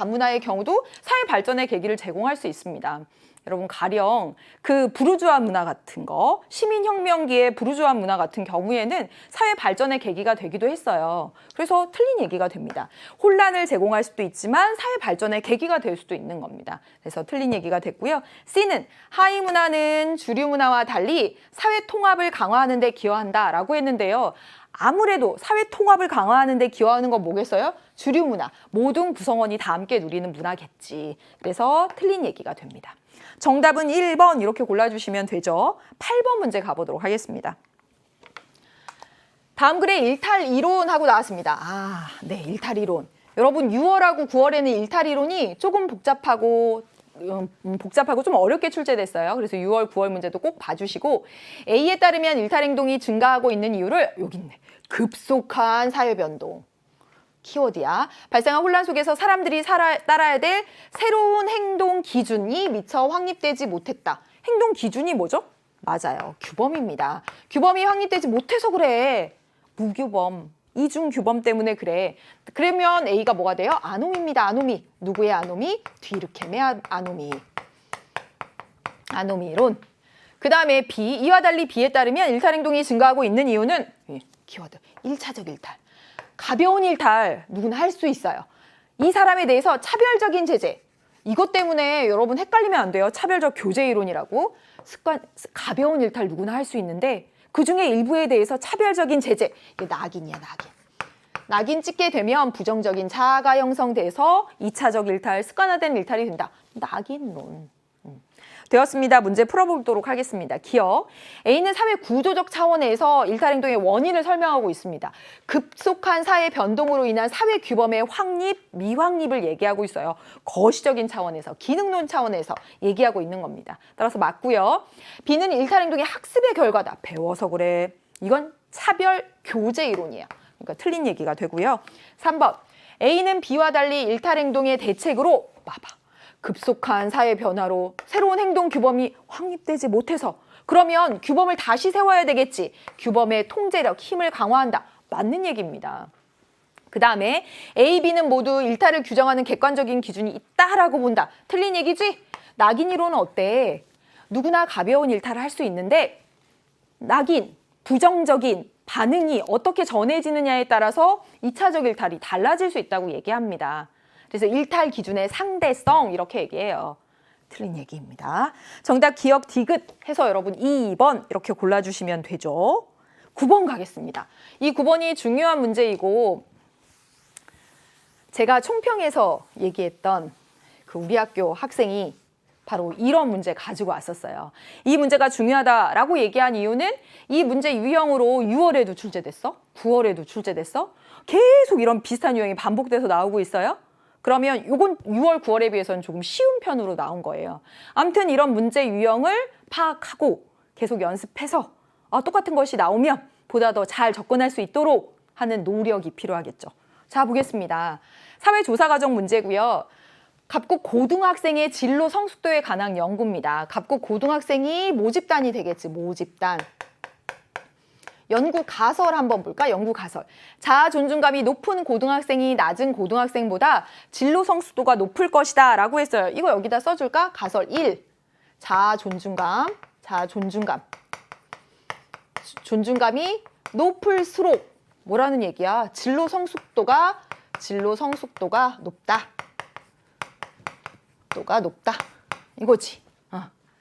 사회 발전의 계기를 제공할 수 있습니다. 여러분 가령 그 부르주아 문화 같은 거, 시민혁명기의 부르주아 문화 같은 경우에는 사회 발전의 계기가 되기도 했어요. 그래서 틀린 얘기가 됩니다. 혼란을 제공할 수도 있지만 사회 발전의 계기가 될 수도 있는 겁니다. 그래서 틀린 얘기가 됐고요. C는 하위 문화는 주류 문화와 달리 사회 통합을 강화하는 데 기여한다라고 했는데요. 아무래도 사회 통합을 강화하는 데 기여하는 건 뭐겠어요? 주류 문화, 모든 구성원이 다 함께 누리는 문화겠지. 그래서 틀린 얘기가 됩니다. 정답은 1번 이렇게 골라주시면 되죠. 8번 문제 가보도록 하겠습니다. 다음 글에 일탈 이론하고 나왔습니다. 네, 일탈 이론. 여러분 6월하고 9월에는 일탈 이론이 조금 복잡하고 좀 어렵게 출제됐어요. 그래서 6월, 9월 문제도 꼭 봐주시고 A에 따르면 일탈 행동이 증가하고 있는 이유를 여기 있네. 급속한 사회 변동. 키워드야. 발생한 혼란 속에서 사람들이 따라야 될 새로운 행동 기준이 미처 확립되지 못했다. 행동 기준이 뭐죠? 맞아요. 규범입니다. 규범이 확립되지 못해서 그래. 무규범. 이중 규범 때문에 그래. 그러면 A가 뭐가 돼요? 아노미입니다. 아노미. 누구의 아노미? 뒤르켐의 아노미. 아노미 이론. 그 다음에 B. 이와 달리 B에 따르면 일탈 행동이 증가하고 있는 이유는 키워드. 1차적 일탈. 가벼운 일탈 누구나 할 수 있어요. 이 사람에 대해서 차별적인 제재. 이것 때문에 여러분 헷갈리면 안 돼요. 차별적 교제 이론이라고. 가벼운 일탈 누구나 할 수 있는데 그중에 일부에 대해서 차별적인 제재. 이게 낙인이야, 낙인. 낙인 찍게 되면 부정적인 자아가 형성돼서 2차적 일탈, 습관화된 일탈이 된다. 낙인론. 되었습니다. 문제 풀어보도록 하겠습니다. 기억. A는 사회 구조적 차원에서 일탈 행동의 원인을 설명하고 있습니다. 급속한 사회 변동으로 인한 사회 규범의 확립, 미확립을 얘기하고 있어요. 거시적인 차원에서, 기능론 차원에서 얘기하고 있는 겁니다. 따라서 맞고요. B는 일탈 행동의 학습의 결과다. 배워서 그래. 이건 차별 교제 이론이에요. 그러니까 틀린 얘기가 되고요. 3번. A는 B와 달리 일탈 행동의 대책으로 봐봐. 급속한 사회 변화로 새로운 행동 규범이 확립되지 못해서 그러면 규범을 다시 세워야 되겠지. 규범의 통제력, 힘을 강화한다. 맞는 얘기입니다. 그 다음에 A, B는 모두 일탈을 규정하는 객관적인 기준이 있다라고 본다. 틀린 얘기지? 낙인 이론은 어때? 누구나 가벼운 일탈을 할 수 있는데 낙인, 부정적인 반응이 어떻게 전해지느냐에 따라서 2차적 일탈이 달라질 수 있다고 얘기합니다. 그래서 일탈 기준의 상대성 이렇게 얘기해요. 틀린 얘기입니다. 정답 기억 디귿 해서 여러분 2, 2번 이렇게 골라주시면 되죠. 9번 가겠습니다. 이 9번이 중요한 문제이고 제가 총평에서 얘기했던 그 우리 학교 학생이 바로 이런 문제 가지고 왔었어요. 이 문제가 중요하다라고 얘기한 이유는 이 문제 유형으로 6월에도 출제됐어? 9월에도 출제됐어? 계속 이런 비슷한 유형이 반복돼서 나오고 있어요. 그러면 이건 6월, 9월에 비해서는 조금 쉬운 편으로 나온 거예요. 아무튼 이런 문제 유형을 파악하고 계속 연습해서 똑같은 것이 나오면 보다 더 잘 접근할 수 있도록 하는 노력이 필요하겠죠. 자, 보겠습니다. 사회조사과정 문제고요. 갑국 고등학생의 진로 성숙도에 관한 연구입니다. 갑국 고등학생이 모집단이 되겠지, 모집단. 연구 가설 한번 볼까? 연구 가설. 자아 존중감이 높은 고등학생이 낮은 고등학생보다 진로 성숙도가 높을 것이다 라고 했어요. 이거 여기다 써줄까? 가설 1. 자아 존중감. 존중감이 높을수록 뭐라는 얘기야? 진로 성숙도가 높다. 이거지.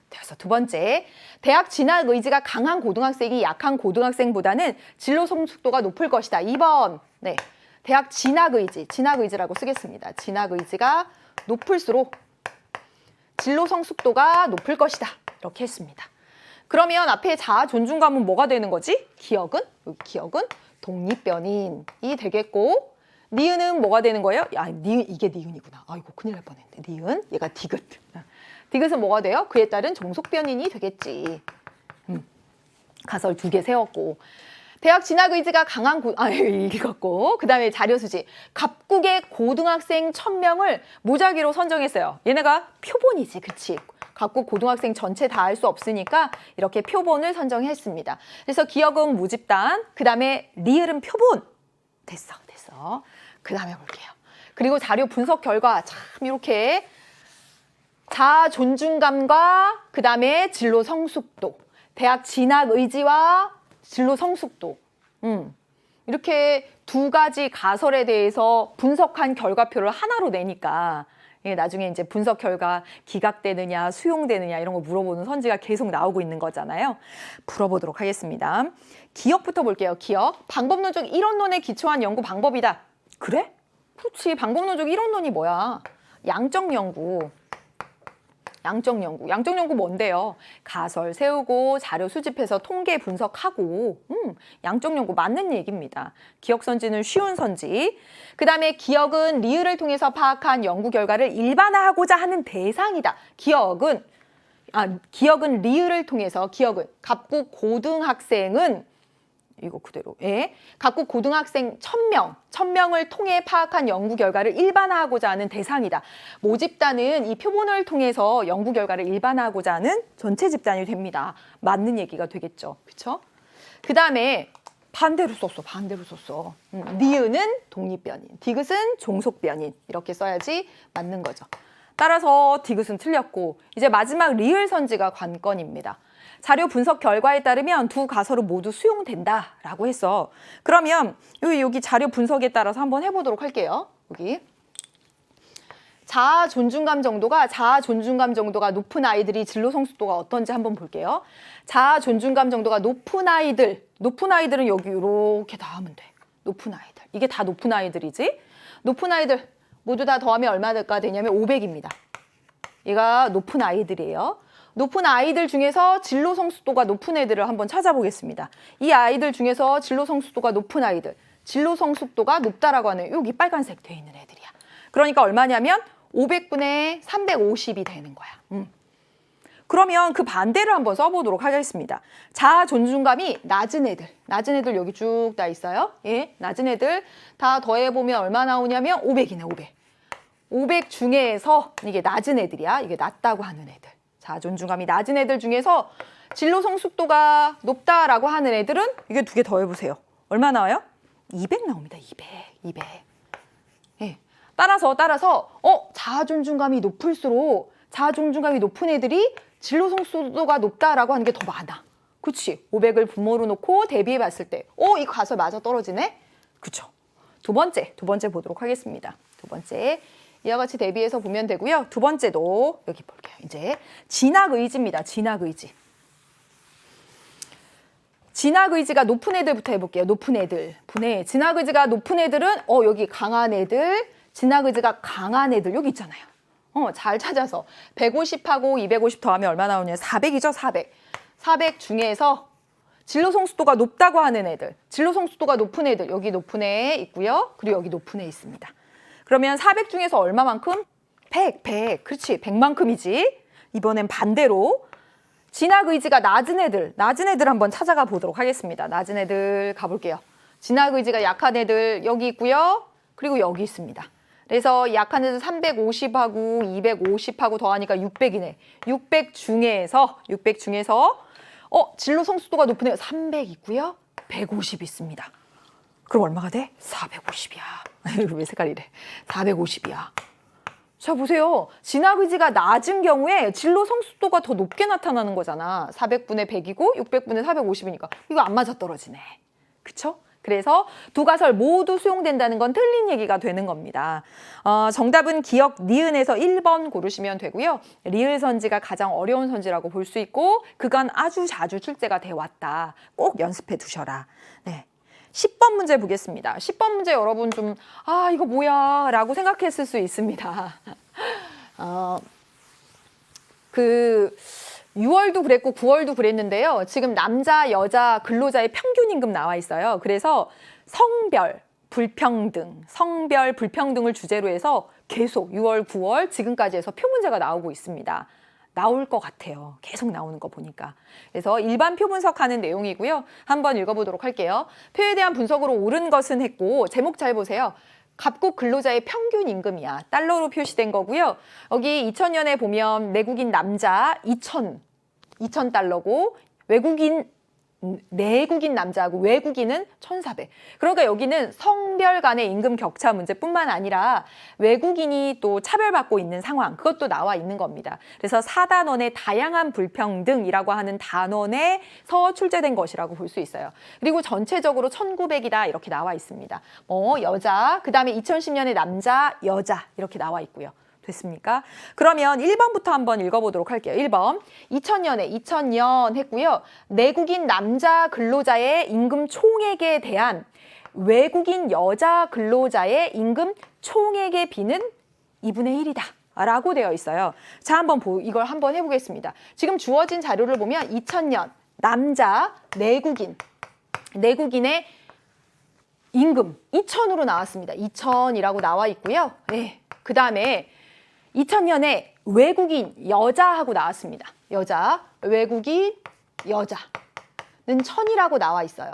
그래서 두 번째, 대학 진학 의지가 강한 고등학생이 약한 고등학생보다는 진로 성숙도가 높을 것이다. 2번. 네, 대학 진학의지라고 쓰겠습니다. 진학 의지가 높을수록 진로 성숙도가 높을 것이다. 이렇게 했습니다. 그러면 앞에 자아 존중감은 뭐가 되는 거지? 기억은 독립변인이 되겠고, 니은은 뭐가 되는 거예요? 니은, 이게 니은이구나. 아이고, 큰일 날 뻔했네. 니은, 얘가 디귿. 디귿은 뭐가 돼요? 그에 따른 종속변인이 되겠지. 가설 2개 세웠고. 대학 진학 의지가 강한 읽었고. 그 다음에 자료수집. 갑국의 고등학생 1000명을 무작위로 선정했어요. 얘네가 표본이지, 그치? 갑국 고등학생 전체 다 할 수 없으니까 이렇게 표본을 선정했습니다. 그래서 기억은 모집단, 그 다음에 리을은 표본. 됐어. 그 다음에 볼게요. 그리고 자료 분석 결과 참 이렇게 자아 존중감과 그 다음에 진로 성숙도, 대학 진학 의지와 진로 성숙도, 이렇게 두 가지 가설에 대해서 분석한 결과표를 하나로 내니까 나중에 이제 분석 결과 기각되느냐 수용되느냐 이런 거 물어보는 선지가 계속 나오고 있는 거잖아요. 풀어보도록 하겠습니다. 기억부터 볼게요. 기억. 방법론적 이론론에 기초한 연구 방법이다. 그래? 그렇지. 방법론적 이론론이 뭐야? 양적 연구 뭔데요? 가설 세우고 자료 수집해서 통계 분석하고 양적 연구 맞는 얘기입니다. 기억 선지는 쉬운 선지. 그 다음에 기억은 리을을 통해서 파악한 연구 결과를 일반화하고자 하는 대상이다. 기억은 리을을 통해서 갑국 고등학생은 이거 그대로. 각국 고등학생 1000명을 통해 파악한 연구 결과를 일반화하고자 하는 대상이다. 모집단은 이 표본을 통해서 연구 결과를 일반화하고자 하는 전체 집단이 됩니다. 맞는 얘기가 되겠죠. 그렇죠? 그 다음에 반대로 썼어. 니은은 독립변인, 디귿은 종속변인 이렇게 써야지 맞는 거죠. 따라서 디귿은 틀렸고 이제 마지막 리을 선지가 관건입니다. 자료 분석 결과에 따르면 두 가설은 모두 수용된다라고 했어. 그러면 여기 자료 분석에 따라서 한번 해보도록 할게요. 여기 자아 존중감 정도가 높은 아이들이 진로 성숙도가 어떤지 한번 볼게요. 자아 존중감 정도가 높은 아이들은 여기 이렇게 다 하면 돼. 높은 아이들. 이게 다 높은 아이들이지. 높은 아이들 모두 다 더하면 얼마가 되냐면 500입니다. 얘가 높은 아이들이에요. 높은 아이들 중에서 진로 성숙도가 높은 애들을 한번 찾아보겠습니다. 이 아이들 중에서 진로 성숙도가 높은 아이들, 진로 성숙도가 높다라고 하는 여기 빨간색 돼 있는 애들이야. 그러니까 얼마냐면 500분의 350이 되는 거야. 그러면 그 반대를 한번 써보도록 하겠습니다. 자아 존중감이 낮은 애들 여기 쭉 다 있어요. 낮은 애들 다 더해보면 얼마 나오냐면 500이네. 500 중에서 이게 낮은 애들이야. 이게 낮다고 하는 애들. 자아 존중감이 낮은 애들 중에서 진로 성숙도가 높다라고 하는 애들은 이게 두 개 더 해보세요. 얼마 나와요? 200 나옵니다. 200. 예. 따라서 자아 존중감이 높을수록 자아 존중감이 높은 애들이 진로 성숙도가 높다라고 하는 게 더 많아. 그치? 500을 분모로 놓고 대비해 봤을 때 이거 가설 맞아 떨어지네? 그쵸? 두 번째 보도록 하겠습니다. 두 번째 이와 같이 대비해서 보면 되고요. 두 번째도 여기 볼게요. 이제 진학 의지입니다. 진학 의지. 진학 의지가 높은 애들부터 해볼게요. 높은 애들. 진학 의지가 높은 애들은 여기 강한 애들, 진학 의지가 강한 애들 여기 있잖아요. 잘 찾아서 150하고 250 더하면 얼마 나오냐? 400이죠, 400. 400 중에서 진로 성숙도가 높다고 하는 애들, 진로 성숙도가 높은 애들, 여기 높은 애 있고요. 그리고 여기 높은 애 있습니다. 그러면 400 중에서 얼마만큼? 100. 그렇지, 100만큼이지. 이번엔 반대로 진학 의지가 낮은 애들 한번 찾아가 보도록 하겠습니다. 낮은 애들 가볼게요. 진학 의지가 약한 애들 여기 있고요. 그리고 여기 있습니다. 그래서 약한 애들 350하고 250하고 더하니까 600이네. 600 중에서 진로 성숙도가 높은 애가 300 있고요. 150 있습니다. 그럼 얼마가 돼? 450이야. 이거 왜 색깔 이래? 450이야. 자, 보세요. 진학 의지가 낮은 경우에 진로 성숙도가 더 높게 나타나는 거잖아. 400분의 100이고 600분의 450이니까. 이거 안 맞아떨어지네. 그쵸? 그래서 두 가설 모두 수용된다는 건 틀린 얘기가 되는 겁니다. 정답은 기역 니은에서 1번 고르시면 되고요. 리을 선지가 가장 어려운 선지라고 볼 수 있고 그간 아주 자주 출제가 돼 왔다. 꼭 연습해 두셔라. 네. 10번 문제 보겠습니다. 10번 문제 여러분 좀 이거 뭐야 라고 생각했을 수 있습니다. 6월도 그랬고 9월도 그랬는데요. 지금 남자, 여자 근로자의 평균 임금 나와 있어요. 그래서 성별 불평등을 주제로 해서 계속 6월, 9월 지금까지 해서 표 문제가 나오고 있습니다. 나올 것 같아요. 계속 나오는 거 보니까. 그래서 일반 표 분석하는 내용이고요. 한번 읽어보도록 할게요. 표에 대한 분석으로 옳은 것은 했고 제목 잘 보세요. 갑국 근로자의 평균 임금이야. 달러로 표시된 거고요. 여기 2000년에 보면 내국인 남자 2,000달러고 내국인 남자하고 외국인은 1,400. 그러니까 여기는 성별 간의 임금 격차 문제뿐만 아니라 외국인이 또 차별받고 있는 상황, 그것도 나와 있는 겁니다. 그래서 4단원의 다양한 불평등이라고 하는 단원에서 출제된 것이라고 볼 수 있어요. 그리고 전체적으로 1,900이다 이렇게 나와 있습니다. 여자, 그 다음에 2010년에 남자, 여자 이렇게 나와 있고요. 됐습니까? 그러면 1번부터 한번 읽어보도록 할게요. 1번. 2000년 했고요. 내국인 남자 근로자의 임금 총액에 대한 외국인 여자 근로자의 임금 총액의 비는 2분의 1이다. 라고 되어 있어요. 자, 이걸 한번 해보겠습니다. 지금 주어진 자료를 보면 2000년 남자 내국인의 임금 2,000으로 나왔습니다. 2,000이라고 나와 있고요. 네. 그 다음에 2000년에 외국인 여자하고 나왔습니다. 외국인 여자는 1,000이라고 나와 있어요.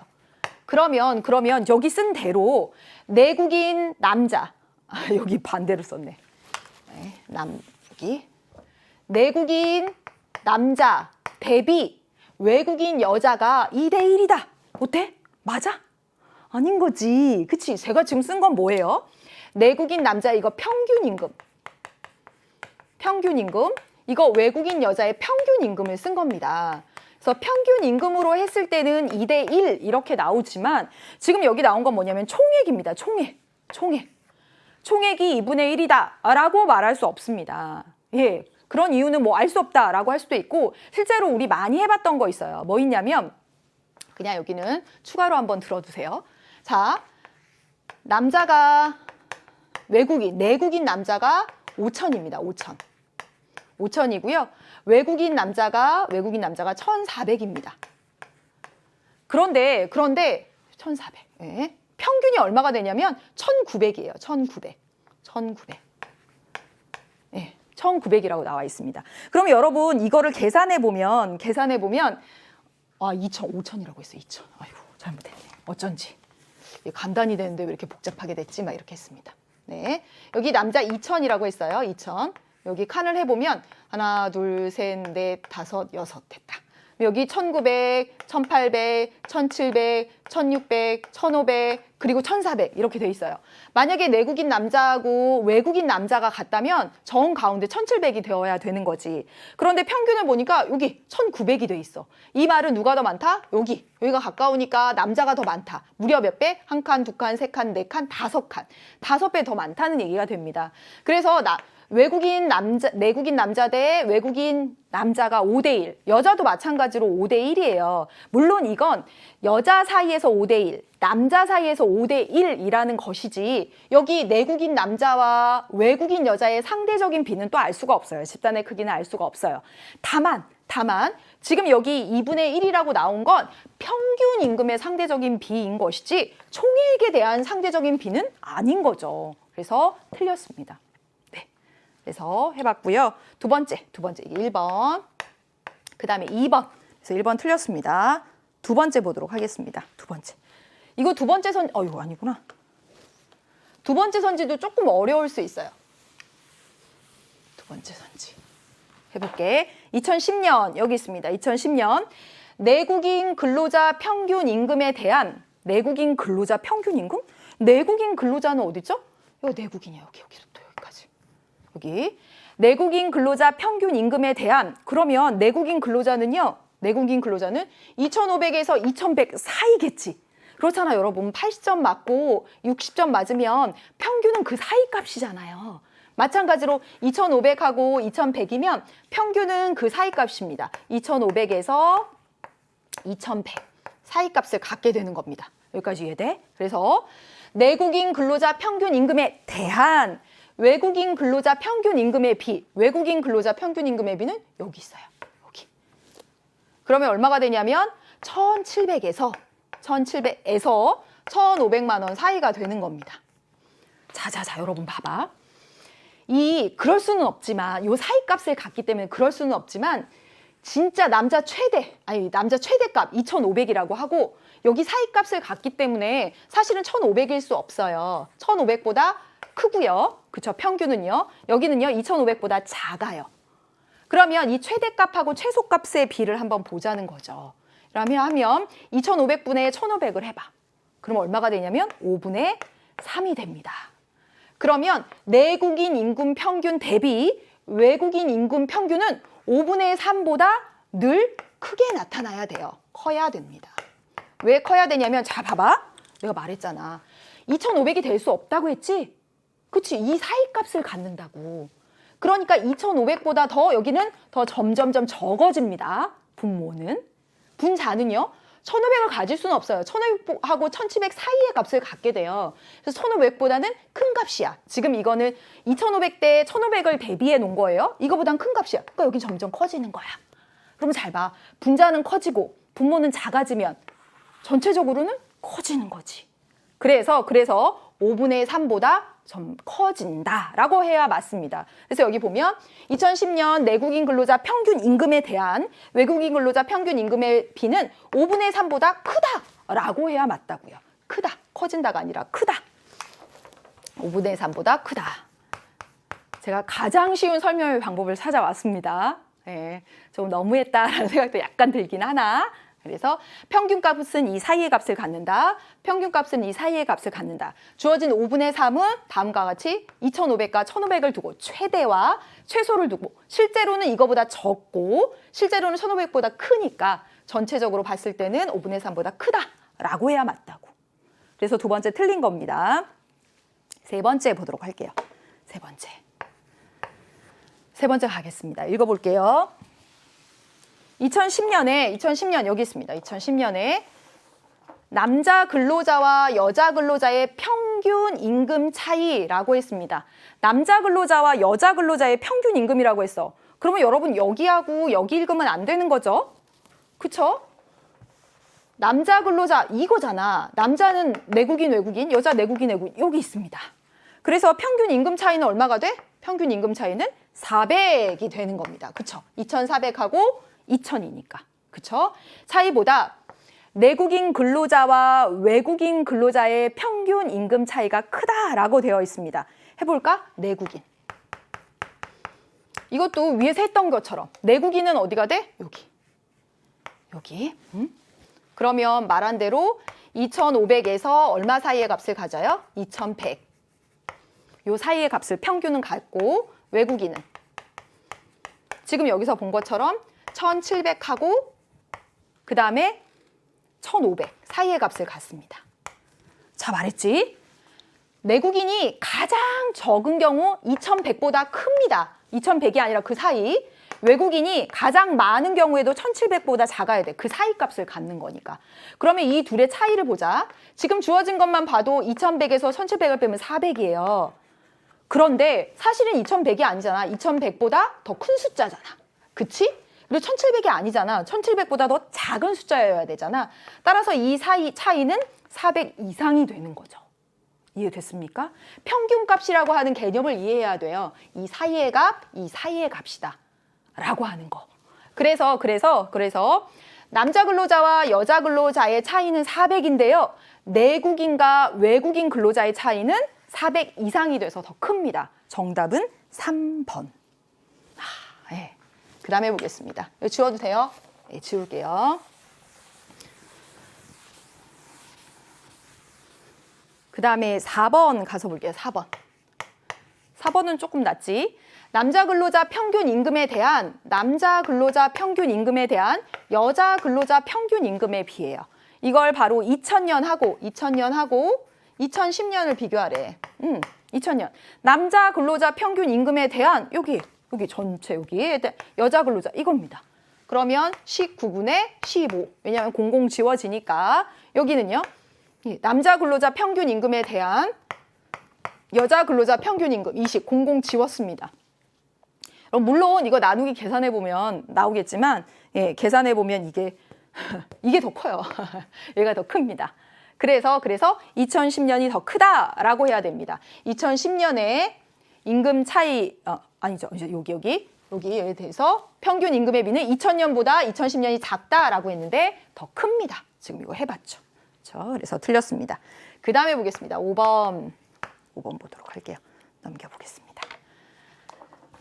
그러면 여기 쓴 대로 내국인 남자, 여기 반대로 썼네. 여기 내국인 남자 대비 외국인 여자가 2대 1이다. 어때? 맞아? 아닌 거지. 그치? 제가 지금 쓴 건 뭐예요? 내국인 남자 이거 평균 임금, 이거 외국인 여자의 평균 임금을 쓴 겁니다. 그래서 평균 임금으로 했을 때는 2대 1 이렇게 나오지만 지금 여기 나온 건 뭐냐면 총액입니다. 총액이 2분의 1이다 라고 말할 수 없습니다. 예, 그런 이유는 뭐 알 수 없다라고 할 수도 있고 실제로 우리 많이 해봤던 거 있어요. 뭐 있냐면 그냥 여기는 추가로 한번 들어두세요. 자, 남자가 내국인 남자가 5,000입니다. 5,000이고요. 외국인 남자가 1,400입니다. 그런데 1,400. 예. 평균이 얼마가 되냐면 1,900이에요. 1,900. 예, 1,900이라고 나와 있습니다. 그럼 여러분 이거를 계산해 보면 5,000이라고 했어요. 2,000. 아이고, 잘못했네. 어쩐지. 간단히 되는데 왜 이렇게 복잡하게 됐지? 막 이렇게 했습니다. 네. 여기 남자 2,000이라고 했어요. 2,000. 여기 칸을 해보면 하나, 둘, 셋, 넷, 다섯, 여섯 됐다. 여기 1900, 1800, 1700, 1600, 1500, 그리고 1400 이렇게 돼 있어요. 만약에 내국인 남자하고 외국인 남자가 같다면 정 가운데 1700이 되어야 되는 거지. 그런데 평균을 보니까 여기 1900이 돼 있어. 이 말은 누가 더 많다? 여기가 가까우니까 남자가 더 많다. 무려 몇 배? 한 칸, 두 칸, 세 칸, 네 칸, 다섯 칸. 5배 더 많다는 얘기가 됩니다. 그래서 내국인 남자 대 외국인 남자가 5대1, 여자도 마찬가지로 5대1이에요. 물론 이건 여자 사이에서 5대1, 남자 사이에서 5대1이라는 것이지 여기 내국인 남자와 외국인 여자의 상대적인 비는 또 알 수가 없어요. 집단의 크기는 알 수가 없어요. 다만 지금 여기 2분의 1이라고 나온 건 평균 임금의 상대적인 비인 것이지 총액에 대한 상대적인 비는 아닌 거죠. 그래서 틀렸습니다. 그래서 해봤고요. 두 번째 이게 1번, 그 다음에 2번. 그래서 1번 틀렸습니다. 두 번째 보도록 하겠습니다. 두 번째. 이거 두 번째 이거 아니구나. 두 번째 선지도 조금 어려울 수 있어요. 두 번째 선지. 해볼게. 2010년 여기 있습니다. 2010년 내국인 근로자 평균 임금에 대한 내국인 근로자 평균 임금? 내국인 근로자는 어디죠? 이거 내국인이야. 여기부터 여기까지. 여기 내국인 근로자 평균 임금에 대한 그러면 내국인 근로자는 2,500에서 2,100 사이겠지. 그렇잖아요, 여러분. 80점 맞고 60점 맞으면 평균은 그 사이 값이잖아요. 마찬가지로 2,500하고 2,100이면 평균은 그 사이 값입니다. 2,500에서 2,100 사이 값을 갖게 되는 겁니다. 여기까지 이해돼? 그래서 내국인 근로자 평균 임금에 대한 외국인 근로자 평균 임금의 비, 외국인 근로자 평균 임금의 비는 여기 있어요. 여기. 그러면 얼마가 되냐면 1,700에서 1,500만 원 사이가 되는 겁니다. 자, 여러분 봐봐. 그럴 수는 없지만 요 사이 값을 갖기 때문에 그럴 수는 없지만 진짜 남자 최대값 2,500이라고 하고 여기 사이 값을 갖기 때문에 사실은 1,500일 수 없어요. 1,500보다 크고요. 그쵸? 평균은요. 여기는요. 2,500보다 작아요. 그러면 이 최대값하고 최소값의 비를 한번 보자는 거죠. 그러면 하면 2,500분의 1,500을 해봐. 그럼 얼마가 되냐면 5분의 3이 됩니다. 그러면 내국인 임금 평균 대비 외국인 임금 평균은 5분의 3보다 늘 크게 나타나야 돼요. 커야 됩니다. 왜 커야 되냐면 자 봐봐. 내가 말했잖아. 2,500이 될 수 없다고 했지? 그치? 이 사이 값을 갖는다고. 그러니까 2,500보다 더 여기는 더 점점점 적어집니다. 분모는. 분자는요. 1,500을 가질 수는 없어요. 1,500하고 1,700 사이의 값을 갖게 돼요. 그래서 1,500보다는 큰 값이야. 지금 이거는 2,500대 1,500을 대비해 놓은 거예요. 이거보단 큰 값이야. 그러니까 여기 점점 커지는 거야. 그럼 잘 봐. 분자는 커지고 분모는 작아지면 전체적으로는 커지는 거지. 그래서 5분의 3보다 좀 커진다라고 해야 맞습니다. 그래서 여기 보면 2010년 내국인 근로자 평균 임금에 대한 외국인 근로자 평균 임금의 비는 5분의 3보다 크다라고 해야 맞다고요. 크다, 커진다가 아니라 크다. 5분의 3보다 크다. 제가 가장 쉬운 설명의 방법을 찾아왔습니다. 네, 좀 너무했다라는 생각도 약간 들긴 하나. 그래서 평균값은 이 사이의 값을 갖는다. 평균값은 이 사이의 값을 갖는다. 주어진 5분의 3은 다음과 같이 2,500과 1,500을 두고 최대와 최소를 두고 실제로는 이거보다 적고 실제로는 1,500보다 크니까 전체적으로 봤을 때는 5분의 3보다 크다라고 해야 맞다고. 그래서 두 번째 틀린 겁니다. 세 번째 보도록 할게요. 세 번째 가겠습니다. 읽어볼게요. 2010년 여기 있습니다. 2010년에 남자 근로자와 여자 근로자의 평균 임금 차이라고 했습니다. 남자 근로자와 여자 근로자의 평균 임금이라고 했어. 그러면 여러분 여기하고 여기 읽으면 안 되는 거죠? 그쵸? 남자 근로자 이거잖아. 남자는 내국인, 외국인, 여자 내국인, 외국인 여기 있습니다. 그래서 평균 임금 차이는 얼마가 돼? 평균 임금 차이는 400이 되는 겁니다. 그쵸? 2,400하고 2,000이니까. 그쵸? 차이보다 내국인 근로자와 외국인 근로자의 평균 임금 차이가 크다라고 되어 있습니다. 해볼까? 내국인. 이것도 위에서 했던 것처럼 내국인은 어디가 돼? 여기. 여기. 그러면 말한 대로 2,500에서 얼마 사이의 값을 가져요? 2,100. 요 사이의 값을 평균은 갖고 외국인은 지금 여기서 본 것처럼 1,700하고 그 다음에 1,500 사이의 값을 갖습니다. 자, 말했지? 내국인이 가장 적은 경우 2,100보다 큽니다. 2,100이 아니라 그 사이. 외국인이 가장 많은 경우에도 1,700보다 작아야 돼. 그 사이 값을 갖는 거니까. 그러면 이 둘의 차이를 보자. 지금 주어진 것만 봐도 2,100에서 1,700을 빼면 400이에요. 그런데 사실은 2,100이 아니잖아. 2,100보다 더 큰 숫자잖아. 그치? 그리고 1,700이 아니잖아. 1,700보다 더 작은 숫자여야 되잖아. 따라서 이 사이 차이는 400 이상이 되는 거죠. 이해됐습니까? 평균값이라고 하는 개념을 이해해야 돼요. 이 사이의 값, 이 사이의 값이다. 라고 하는 거. 그래서 남자 근로자와 여자 근로자의 차이는 400인데요. 내국인과 외국인 근로자의 차이는 400 이상이 돼서 더 큽니다. 정답은 3번. 네. 그 다음에 보겠습니다. 이거 지워도 돼요? 네, 지울게요. 그 다음에 4번 가서 볼게요. 4번. 4번은 조금 낫지. 남자 근로자 평균 임금에 대한 여자 근로자 평균 임금에 비해요. 이걸 바로 2000년하고 2010년을 비교하래. 2000년. 남자 근로자 평균 임금에 대한 여기 전체 여기 여자 근로자 이겁니다. 그러면 19분의 15. 왜냐하면 00 지워지니까 여기는요. 남자 근로자 평균 임금에 대한 여자 근로자 평균 임금 20, 00 지웠습니다. 물론 이거 나누기 계산해 보면 나오겠지만 계산해 보면 이게 더 커요. 얘가 더 큽니다. 그래서 2010년이 더 크다라고 해야 됩니다. 2010년에 임금 차이 아니죠. 이제 여기에 대해서 평균 임금의 비는 2000년보다 2010년이 작다라고 했는데 더 큽니다. 지금 이거 해봤죠. 그래서 틀렸습니다. 그 다음에 보겠습니다. 5번 보도록 할게요. 넘겨보겠습니다.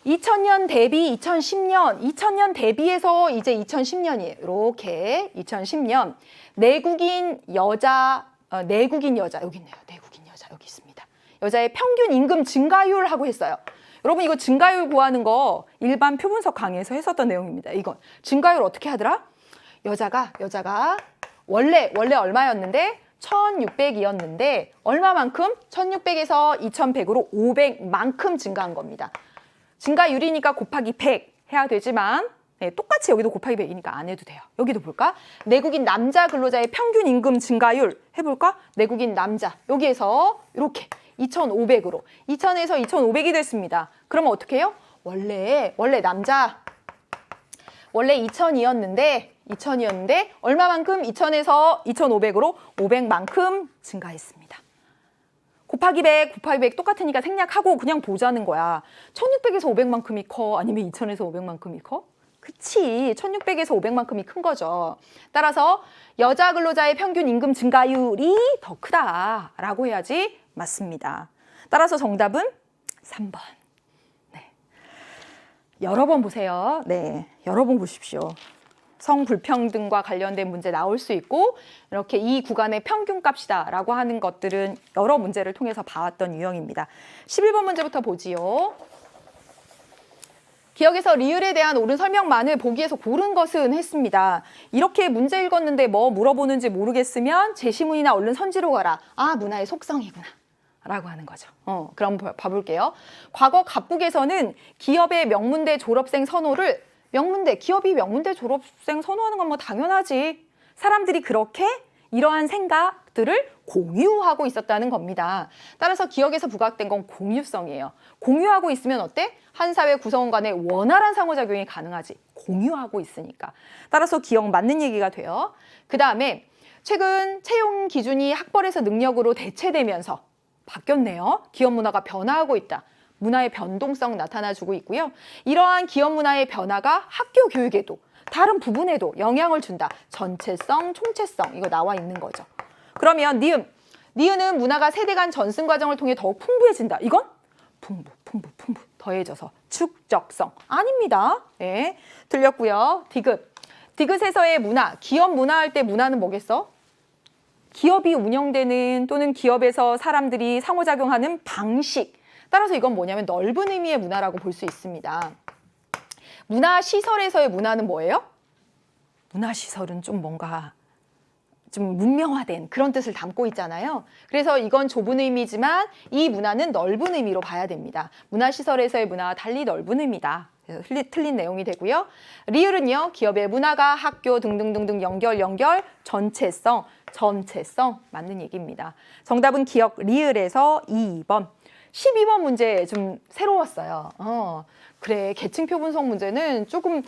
2000년 대비 2010년 대비해서 이제 2010년이에요. 이렇게 2010년 내국인 여자 여기 있네요. 내국인 여자 여기 있습니다. 여자의 평균 임금 증가율 하고 했어요. 여러분 이거 증가율 구하는 거 일반 표분석 강의에서 했었던 내용입니다. 이건 증가율 어떻게 하더라? 여자가 원래 얼마였는데 1,600이었는데 얼마만큼? 1,600에서 2,100으로 500만큼 증가한 겁니다. 증가율이니까 곱하기 100 해야 되지만 똑같이 여기도 곱하기 100이니까 안 해도 돼요. 여기도 볼까? 내국인 남자 근로자의 평균 임금 증가율 해볼까? 내국인 남자 여기에서 이렇게 2,500으로 2,000에서 2,500이 됐습니다. 그러면 어떻게 해요? 원래 2,000이었는데 얼마만큼? 2,000에서 2,500으로 500만큼 증가했습니다. 곱하기 100 똑같으니까 생략하고 그냥 보자는 거야. 1,600에서 500만큼이 커? 아니면 2,000에서 500만큼이 커? 그치. 1,600에서 500만큼이 큰 거죠. 따라서 여자 근로자의 평균 임금 증가율이 더 크다라고 해야지 맞습니다. 따라서 정답은 3번. 네. 여러 번 보세요. 네, 여러 번 보십시오. 성불평등과 관련된 문제 나올 수 있고 이렇게 이 구간의 평균값이다 라고 하는 것들은 여러 문제를 통해서 봐왔던 유형입니다. 11번 문제부터 보지요. 기억에서 리을에 대한 옳은 설명만을 보기에서 고른 것은 했습니다. 이렇게 문제 읽었는데 뭐 물어보는지 모르겠으면 제시문이나 얼른 선지로 가라. 아, 문화의 속성이구나 라고 하는 거죠. 그럼 봐볼게요. 과거 갑북에서는 기업의 명문대 졸업생 선호를 기업이 명문대 졸업생 선호하는 건 뭐 당연하지. 사람들이 그렇게 이러한 생각들을 공유하고 있었다는 겁니다. 따라서 기억에서 부각된 건 공유성이에요. 공유하고 있으면 어때? 한 사회 구성원 간의 원활한 상호작용이 가능하지. 공유하고 있으니까. 따라서 기억 맞는 얘기가 돼요. 그 다음에 최근 채용 기준이 학벌에서 능력으로 대체되면서 바뀌었네요. 기업 문화가 변화하고 있다. 문화의 변동성 나타나주고 있고요. 이러한 기업 문화의 변화가 학교 교육에도 다른 부분에도 영향을 준다. 전체성, 총체성 이거 나와 있는 거죠. 그러면 니은은 문화가 세대 간 전승 과정을 통해 더욱 풍부해진다. 이건 풍부 더해져서 축적성 아닙니다. 네, 틀렸고요. 디귿 디귿에서의 문화, 기업 문화할 때 문화는 뭐겠어? 기업이 운영되는 또는 기업에서 사람들이 상호작용하는 방식. 따라서 이건 뭐냐면 넓은 의미의 문화라고 볼 수 있습니다. 문화시설에서의 문화는 뭐예요? 문화시설은 좀 뭔가 좀 문명화된 그런 뜻을 담고 있잖아요. 그래서 이건 좁은 의미지만 이 문화는 넓은 의미로 봐야 됩니다. 문화시설에서의 문화와 달리 넓은 의미다. 그래서 틀린 내용이 되고요. 리을은요. 기업의 문화가 학교 등등등등 연결, 전체성 맞는 얘기입니다. 정답은 기억 리을에서 2번. 12번 문제 좀 새로웠어요. 그래, 계층표 분석 문제는 조금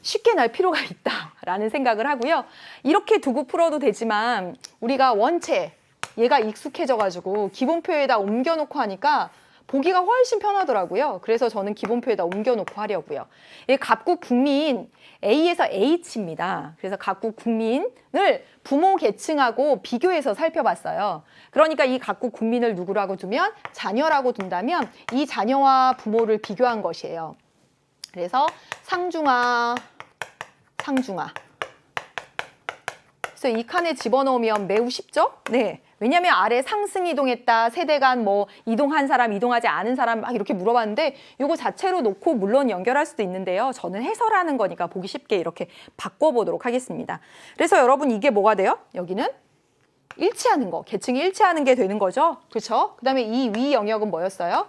쉽게 날 필요가 있다라는 생각을 하고요. 이렇게 두고 풀어도 되지만 우리가 원체 얘가 익숙해져가지고 기본표에다 옮겨놓고 하니까 보기가 훨씬 편하더라고요. 그래서 저는 기본표에다 옮겨놓고 하려고요. 이 각국 국민 A에서 H입니다. 그래서 각국 국민을 부모 계층하고 비교해서 살펴봤어요. 그러니까 이 각국 국민을 누구라고 두면 자녀라고 둔다면 이 자녀와 부모를 비교한 것이에요. 그래서 상중하. 그래서 이 칸에 집어넣으면 매우 쉽죠? 네. 왜냐하면 아래 상승 이동했다, 세대 간 뭐 이동한 사람, 이동하지 않은 사람 막 이렇게 물어봤는데 이거 자체로 놓고 물론 연결할 수도 있는데요. 저는 해설하는 거니까 보기 쉽게 이렇게 바꿔보도록 하겠습니다. 그래서 여러분 이게 뭐가 돼요? 여기는 일치하는 거, 계층이 일치하는 게 되는 거죠. 그렇죠? 그 다음에 이 위 영역은 뭐였어요?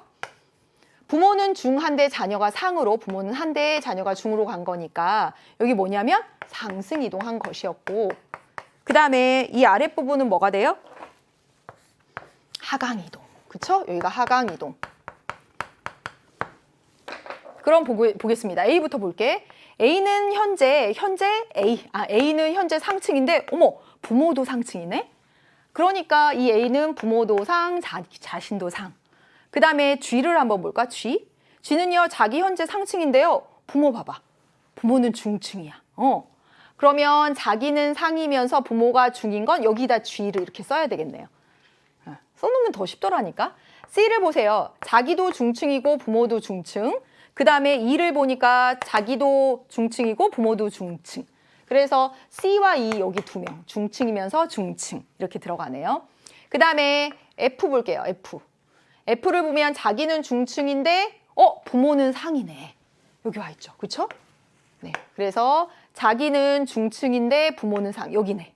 부모는 중한데 자녀가 상으로, 부모는 한데 자녀가 중으로 간 거니까 여기 뭐냐면 상승 이동한 것이었고, 그 다음에 이 아랫부분은 뭐가 돼요? 하강 이동. 그쵸? 여기가 하강 이동. 그럼 보겠습니다. A부터 볼게. A는 현재 A는 현재 상층인데, 어머, 부모도 상층이네? 그러니까 이 A는 부모도 상, 자신도 상. 그 다음에 G를 한번 볼까? G는요, 자기 현재 상층인데요. 부모 봐봐. 부모는 중층이야. 그러면 자기는 상이면서 부모가 중인 건 여기다 G를 이렇게 써야 되겠네요. 써놓으면 더 쉽더라니까. C를 보세요. 자기도 중층이고 부모도 중층. 그 다음에 E를 보니까 자기도 중층이고 부모도 중층. 그래서 C와 E 여기 두 명. 중층이면서 중층. 이렇게 들어가네요. 그 다음에 F 볼게요. F를 보면 자기는 중층인데 부모는 상이네. 여기 와 있죠. 그렇죠? 네. 그래서 자기는 중층인데 부모는 상. 여기네.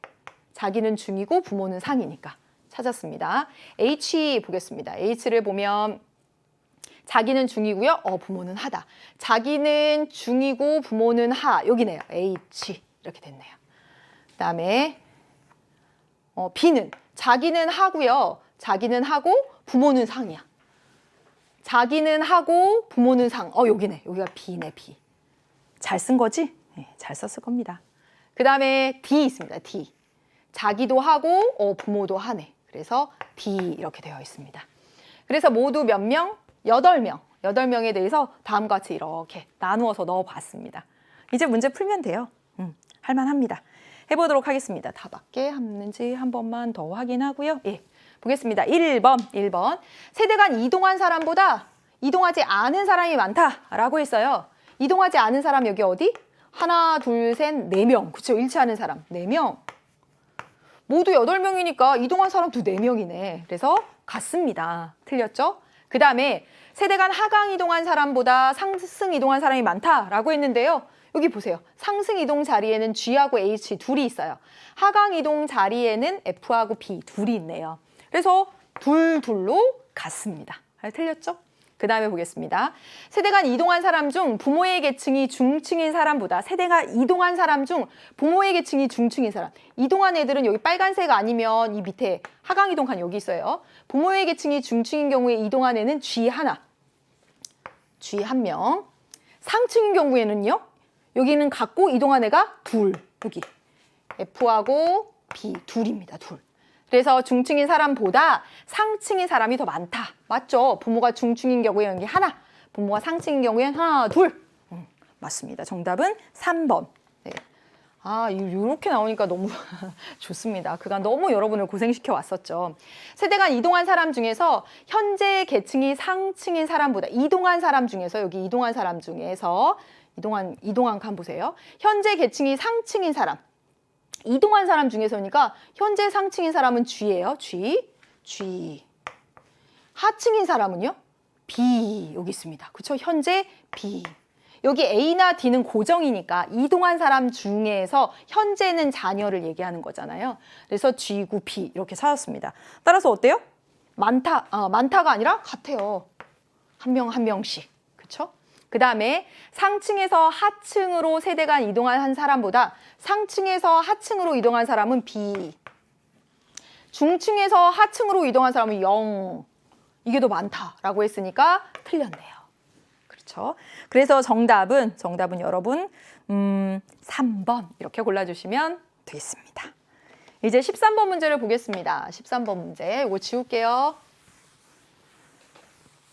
자기는 중이고 부모는 상이니까. 찾았습니다. H 보겠습니다. H를 보면 자기는 중이고요. 부모는 하다. 자기는 중이고 부모는 하. 여기네요. H 이렇게 됐네요. 그다음에 B는 자기는 하고요. 자기는 하고 부모는 상이야. 자기는 하고 부모는 상. 여기네. 여기가 B네. B. 잘 쓴 거지? 네, 잘 썼을 겁니다. 그다음에 D 있습니다. D. 자기도 하고 부모도 하네. 그래서 D 이렇게 되어 있습니다. 그래서 모두 몇 명? 8명. 8명에 대해서 다음과 같이 이렇게 나누어서 넣어봤습니다. 이제 문제 풀면 돼요. 할만합니다. 해보도록 하겠습니다. 다 맞게 했는지 한 번만 더 확인하고요. 예, 보겠습니다. 1번. 세대 간 이동한 사람보다 이동하지 않은 사람이 많다라고 했어요. 이동하지 않은 사람 여기 어디? 하나, 둘, 셋, 4명. 그렇죠? 일치하는 사람 4명. 모두 8명이니까 이동한 사람도 4명이네. 그래서 같습니다. 틀렸죠? 그 다음에 세대 간 하강 이동한 사람보다 상승 이동한 사람이 많다라고 했는데요. 여기 보세요. 상승 이동 자리에는 G하고 H 둘이 있어요. 하강 이동 자리에는 F하고 B 둘이 있네요. 그래서 둘로 같습니다. 틀렸죠? 그 다음에 보겠습니다. 세대가 이동한 사람 중 부모의 계층이 중층인 사람보다 세대가 이동한 사람 중 부모의 계층이 중층인 사람. 이동한 애들은 여기 빨간색 아니면 이 밑에 하강 이동 칸 여기 있어요. 부모의 계층이 중층인 경우에 이동한 애는 G 하나. G 한 명. 상층인 경우에는요. 여기는 같고 이동한 애가 둘. 여기. F하고 B 둘입니다. 둘. 그래서 중층인 사람보다 상층인 사람이 더 많다. 맞죠? 부모가 중층인 경우에 여기 하나, 부모가 상층인 경우에는 하나, 둘. 맞습니다. 정답은 3번. 네. 이렇게 나오니까 너무 좋습니다. 그간 너무 여러분을 고생시켜 왔었죠. 세대 간 이동한 사람 중에서 현재 계층이 상층인 사람보다 이동한 사람 중에서 여기 이동한 사람 중에서 이동한 칸 보세요. 현재 계층이 상층인 사람. 이동한 사람 중에서니까 현재 상층인 사람은 G예요. G. 하층인 사람은요? B 여기 있습니다. 그렇죠? 현재 B. 여기 A나 D는 고정이니까 이동한 사람 중에서 현재는 자녀를 얘기하는 거잖아요. 그래서 G, 9, B 이렇게 찾았습니다. 따라서 어때요? 많다가 아니라 같아요. 한 명씩. 그렇죠? 그 다음에 상층에서 하층으로 세대가 이동한 사람보다 상층에서 하층으로 이동한 사람은 B. 중층에서 하층으로 이동한 사람은 0. 이게 더 많다라고 했으니까 틀렸네요. 그렇죠? 그래서 정답은 여러분 3번 이렇게 골라주시면 되겠습니다. 이제 13번 문제를 보겠습니다. 13번 문제 이거 지울게요.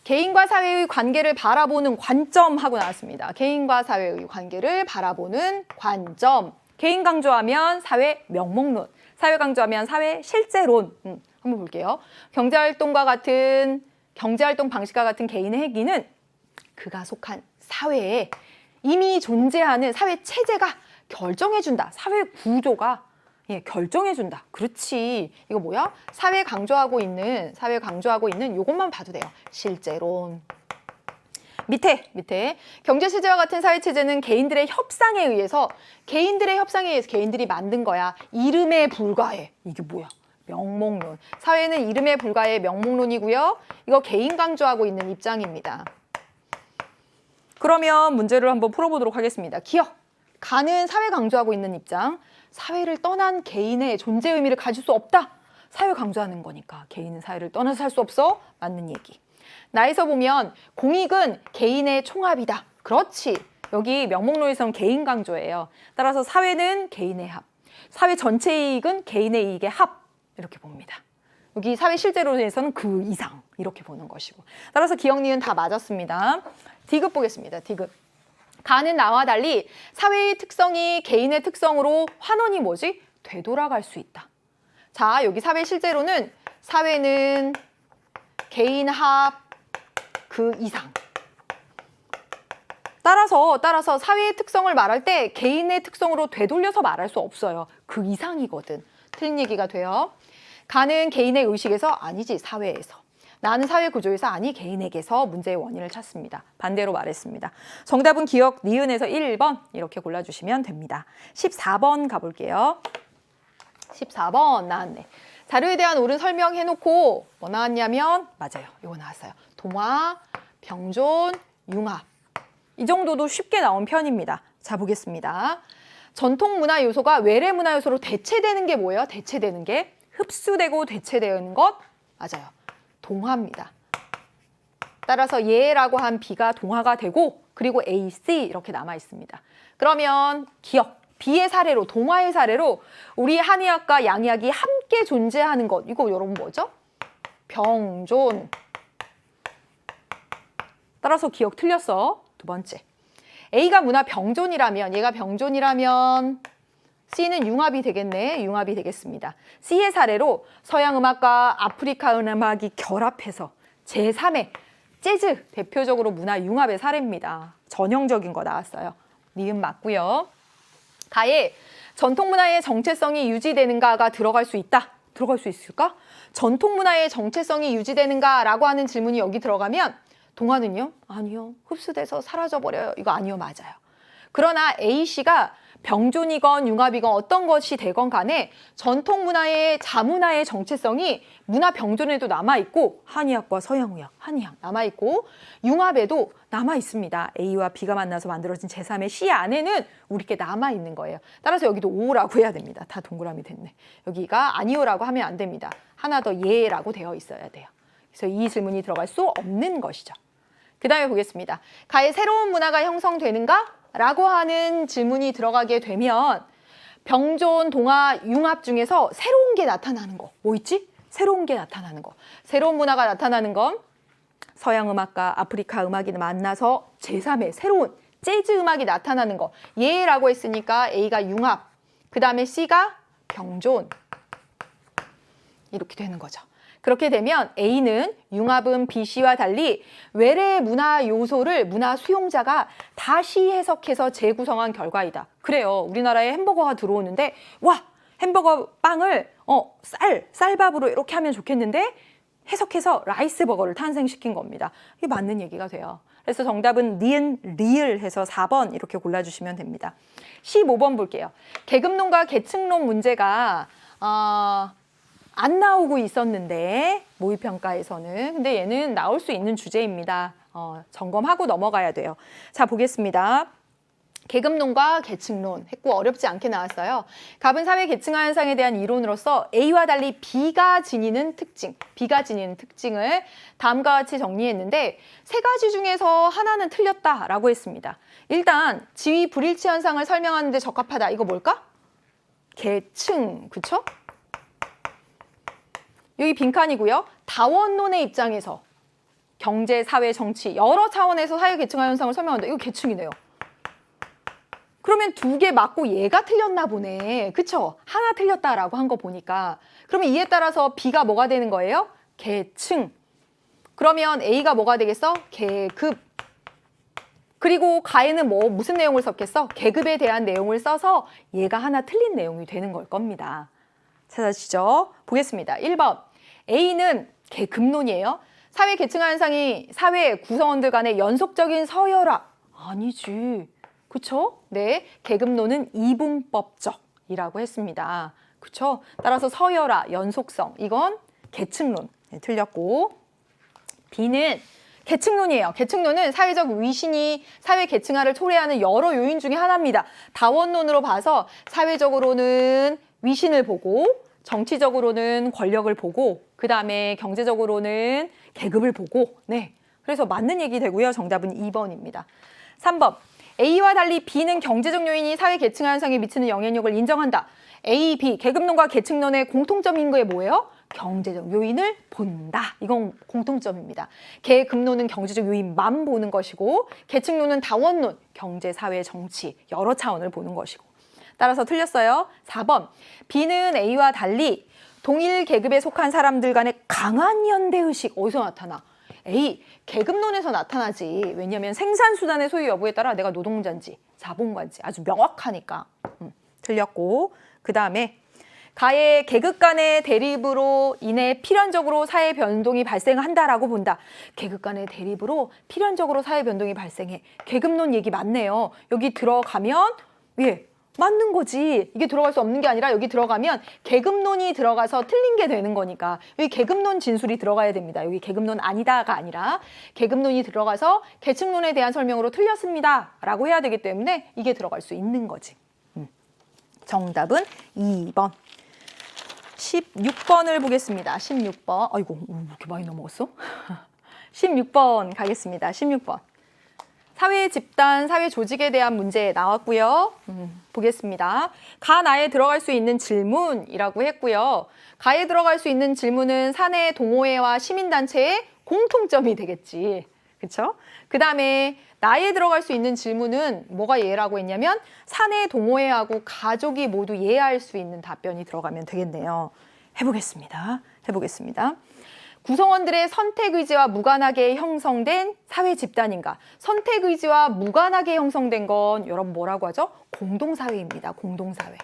개인과 사회의 관계를 바라보는 관점 하고 나왔습니다. 개인과 사회의 관계를 바라보는 관점. 개인 강조하면 사회 명목론, 사회 강조하면 사회 실제론. 한번 볼게요. 경제활동 방식과 같은 개인의 행위는 그가 속한 사회에 이미 존재하는 사회 체제가 결정해준다. 사회 구조가 결정해준다. 그렇지. 이거 뭐야? 사회 강조하고 있는 요것만 봐도 돼요. 실제론. 밑에 경제 체제와 같은 사회 체제는 개인들의 협상에 의해서 개인들이 만든 거야. 이름에 불과해. 이게 뭐야? 명목론. 사회는 이름에 불과해 명목론이고요. 이거 개인 강조하고 있는 입장입니다. 그러면 문제를 한번 풀어보도록 하겠습니다. 기억. 가는 사회 강조하고 있는 입장. 사회를 떠난 개인의 존재 의미를 가질 수 없다. 사회 강조하는 거니까. 개인은 사회를 떠나서 살 수 없어. 맞는 얘기. 나에서 보면 공익은 개인의 총합이다. 그렇지. 여기 명목론에서는 개인 강조예요. 따라서 사회는 개인의 합. 사회 전체 이익은 개인의 이익의 합. 이렇게 봅니다. 여기 사회 실제론에서는 그 이상 이렇게 보는 것이고. 따라서 기억, 니은 다 맞았습니다. D급 보겠습니다. D급. 가는 나와 달리 사회의 특성이 개인의 특성으로 환원이 뭐지? 되돌아갈 수 있다. 자, 여기 사회 실제로는 사회는 개인 합 그 이상. 따라서 사회의 특성을 말할 때 개인의 특성으로 되돌려서 말할 수 없어요. 그 이상이거든. 틀린 얘기가 돼요. 가는 개인의 의식에서 아니지 사회에서. 나는 사회 구조에서 아니 개인에게서 문제의 원인을 찾습니다. 반대로 말했습니다. 정답은 기억, 니은에서 1번 이렇게 골라주시면 됩니다. 14번 가볼게요. 14번 나왔네. 자료에 대한 옳은 설명해놓고 뭐 나왔냐면 맞아요. 이거 나왔어요. 동화, 병존, 융합. 이 정도도 쉽게 나온 편입니다. 자 보겠습니다. 전통 문화 요소가 외래 문화 요소로 대체되는 게 뭐예요? 대체되는 게 흡수되고 대체되는 것 맞아요. 동화입니다. 따라서 예라고 한 B가 동화가 되고 그리고 A, C 이렇게 남아 있습니다. 그러면 기억, B의 사례로 동화의 사례로 우리 한의학과 양의학이 함께 존재하는 것 이거 여러분 뭐죠? 병존. 따라서 기억 틀렸어. 두 번째. A가 문화 병존이라면 얘가 병존이라면 C는 융합이 되겠네. 융합이 되겠습니다. C의 사례로 서양 음악과 아프리카 음악이 결합해서 제3의 재즈 대표적으로 문화 융합의 사례입니다. 전형적인 거 나왔어요. 니은 맞고요. 가에 전통 문화의 정체성이 유지되는가가 들어갈 수 있다. 들어갈 수 있을까? 전통 문화의 정체성이 유지되는가라고 하는 질문이 여기 들어가면 동화는요? 아니요. 흡수돼서 사라져버려요. 이거 아니요. 맞아요. 그러나 A씨가 병존이건 융합이건 어떤 것이 되건 간에 전통 문화의 자문화의 정체성이 문화 병존에도 남아있고 한의학과 서양의학, 한의학 남아있고 융합에도 남아있습니다. A와 B가 만나서 만들어진 제3의 C 안에는 우리께 남아있는 거예요. 따라서 여기도 O라고 해야 됩니다. 다 동그라미 됐네. 여기가 아니요라고 하면 안 됩니다. 하나 더 예라고 되어 있어야 돼요. 그래서 이 질문이 들어갈 수 없는 것이죠. 그 다음에 보겠습니다. 가에 새로운 문화가 형성되는가? 라고 하는 질문이 들어가게 되면 병존, 동화, 융합 중에서 새로운 게 나타나는 거. 뭐 있지? 새로운 게 나타나는 거. 새로운 문화가 나타나는 건 서양 음악과 아프리카 음악이 만나서 제3의 새로운 재즈 음악이 나타나는 거. 예라고 했으니까 A가 융합, 그 다음에 C가 병존. 이렇게 되는 거죠. 그렇게 되면 A는 융합음 BC와 달리 외래 문화 요소를 문화 수용자가 다시 해석해서 재구성한 결과이다. 그래요. 우리나라에 햄버거가 들어오는데 와, 햄버거 빵을 쌀밥으로 이렇게 하면 좋겠는데 해석해서 라이스 버거를 탄생시킨 겁니다. 이게 맞는 얘기가 돼요. 그래서 정답은 니은, 리을 해서 4번 이렇게 골라주시면 됩니다. 15번 볼게요. 계급론과 계층론 문제가 안 나오고 있었는데 모의평가에서는 근데 얘는 나올 수 있는 주제입니다. 점검하고 넘어가야 돼요. 자, 보겠습니다. 계급론과 계층론 했고 어렵지 않게 나왔어요. 갑은 사회 계층화 현상에 대한 이론으로서 A와 달리 B가 지니는 특징을 다음과 같이 정리했는데 세 가지 중에서 하나는 틀렸다라고 했습니다. 일단 지위 불일치 현상을 설명하는 데 적합하다. 이거 뭘까? 계층, 그쵸? 여기 빈칸이고요. 다원론의 입장에서 경제, 사회, 정치 여러 차원에서 사회 계층화 현상을 설명한다. 이거 계층이네요. 그러면 두 개 맞고 얘가 틀렸나 보네. 그쵸? 하나 틀렸다라고 한 거 보니까. 그러면 이에 따라서 B가 뭐가 되는 거예요? 계층. 그러면 A가 뭐가 되겠어? 계급. 그리고 가에는 무슨 내용을 썼겠어? 계급에 대한 내용을 써서 얘가 하나 틀린 내용이 되는 걸 겁니다. 찾아주시죠. 보겠습니다. 1번. A는 계급론이에요. 사회 계층화 현상이 사회 구성원들 간의 연속적인 서열화. 아니지. 그쵸? 네, 계급론은 이분법적이라고 했습니다. 그쵸? 따라서 서열화, 연속성, 이건 계층론. 네, 틀렸고. B는 계층론이에요. 계층론은 사회적 위신이 사회 계층화를 초래하는 여러 요인 중에 하나입니다. 다원론으로 봐서 사회적으로는 위신을 보고 정치적으로는 권력을 보고 그 다음에 경제적으로는 계급을 보고 네, 그래서 맞는 얘기 되고요. 정답은 2번입니다. 3번. A와 달리 B는 경제적 요인이 사회 계층화 현상에 미치는 영향력을 인정한다. A, B, 계급론과 계층론의 공통점인 게 뭐예요? 경제적 요인을 본다. 이건 공통점입니다. 계급론은 경제적 요인만 보는 것이고 계층론은 다원론, 경제, 사회, 정치 여러 차원을 보는 것이고. 따라서 틀렸어요. 4번. B는 A와 달리 동일 계급에 속한 사람들 간의 강한 연대의식 어디서 나타나? A, 계급론에서 나타나지. 왜냐하면 생산수단의 소유 여부에 따라 내가 노동자인지 자본가인지 아주 명확하니까. 틀렸고 그 다음에 가의 계급 간의 대립으로 인해 필연적으로 사회 변동이 발생한다라고 본다. 계급 간의 대립으로 필연적으로 사회 변동이 발생해. 계급론 얘기 맞네요. 여기 들어가면 맞는 거지. 이게 들어갈 수 없는 게 아니라 여기 들어가면 계급론이 들어가서 틀린 게 되는 거니까 여기 계급론 진술이 들어가야 됩니다. 여기 계급론 아니다가 아니라 계급론이 들어가서 계층론에 대한 설명으로 틀렸습니다 라고 해야 되기 때문에 이게 들어갈 수 있는 거지. 정답은 2번. 16번을 보겠습니다. 16번. 아이고, 이렇게 많이 넘어갔어? 16번 가겠습니다. 16번. 사회 집단, 사회 조직에 대한 문제 나왔고요. 보겠습니다. 가나에 들어갈 수 있는 질문이라고 했고요. 가에 들어갈 수 있는 질문은 사내 동호회와 시민단체의 공통점이 되겠지. 그쵸? 그 다음에 나에 들어갈 수 있는 질문은 뭐가 예라고 했냐면 사내 동호회하고 가족이 모두 예할 수 있는 답변이 들어가면 되겠네요. 해보겠습니다. 구성원들의 선택의지와 무관하게 형성된 사회 집단인가? 선택의지와 무관하게 형성된 건 여러분 뭐라고 하죠? 공동사회입니다. 공동사회.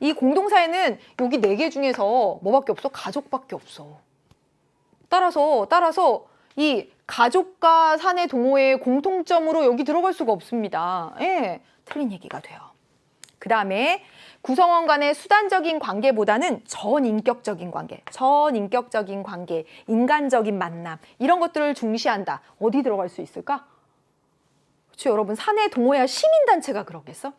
이 공동사회는 여기 4개 중에서 뭐밖에 없어? 가족밖에 없어. 따라서 이 가족과 사내 동호회의 공통점으로 여기 들어갈 수가 없습니다. 예, 틀린 얘기가 돼요. 그 다음에 구성원 간의 수단적인 관계보다는 전인격적인 관계, 인간적인 만남 이런 것들을 중시한다. 어디 들어갈 수 있을까? 그렇죠, 여러분. 사내 동호회와 시민단체가 그러겠어?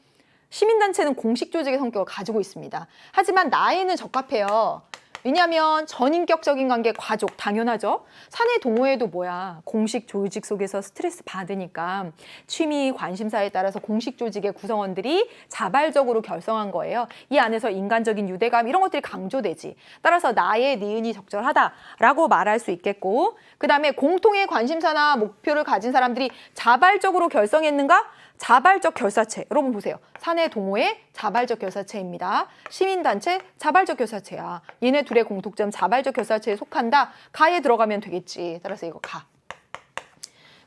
시민단체는 공식 조직의 성격을 가지고 있습니다. 하지만 나에는 적합해요. 왜냐하면 전인격적인 관계, 가족 당연하죠. 사내 동호회도 뭐야, 공식 조직 속에서 스트레스 받으니까 취미, 관심사에 따라서 공식 조직의 구성원들이 자발적으로 결성한 거예요. 이 안에서 인간적인 유대감 이런 것들이 강조되지. 따라서 나의 니은이 적절하다라고 말할 수 있겠고, 그 다음에 공통의 관심사나 목표를 가진 사람들이 자발적으로 결성했는가? 자발적 결사체. 여러분 보세요. 사내 동호회 자발적 결사체입니다. 시민단체 자발적 결사체야. 얘네 둘의 공통점 자발적 결사체에 속한다. 가에 들어가면 되겠지. 따라서 이거 가.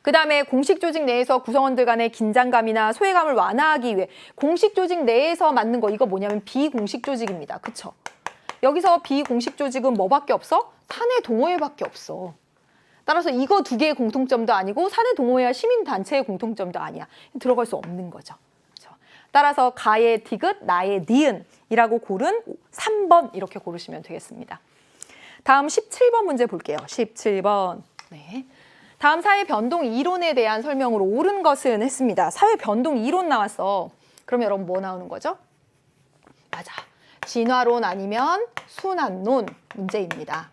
그 다음에 공식 조직 내에서 구성원들 간의 긴장감이나 소외감을 완화하기 위해 공식 조직 내에서 맞는 거 이거 뭐냐면 비공식 조직입니다. 그쵸? 여기서 비공식 조직은 뭐밖에 없어? 사내 동호회밖에 없어. 따라서 이거 두 개의 공통점도 아니고 사내 동호회와 시민단체의 공통점도 아니야. 들어갈 수 없는 거죠. 그렇죠? 따라서 가의 디귿, 나의 니은이라고 고른 3번 이렇게 고르시면 되겠습니다. 다음 17번 문제 볼게요. 17번. 네. 다음 사회 변동 이론에 대한 설명으로 옳은 것은 했습니다. 사회 변동 이론 나왔어. 그럼 여러분 뭐 나오는 거죠? 맞아. 진화론 아니면 순환론 문제입니다.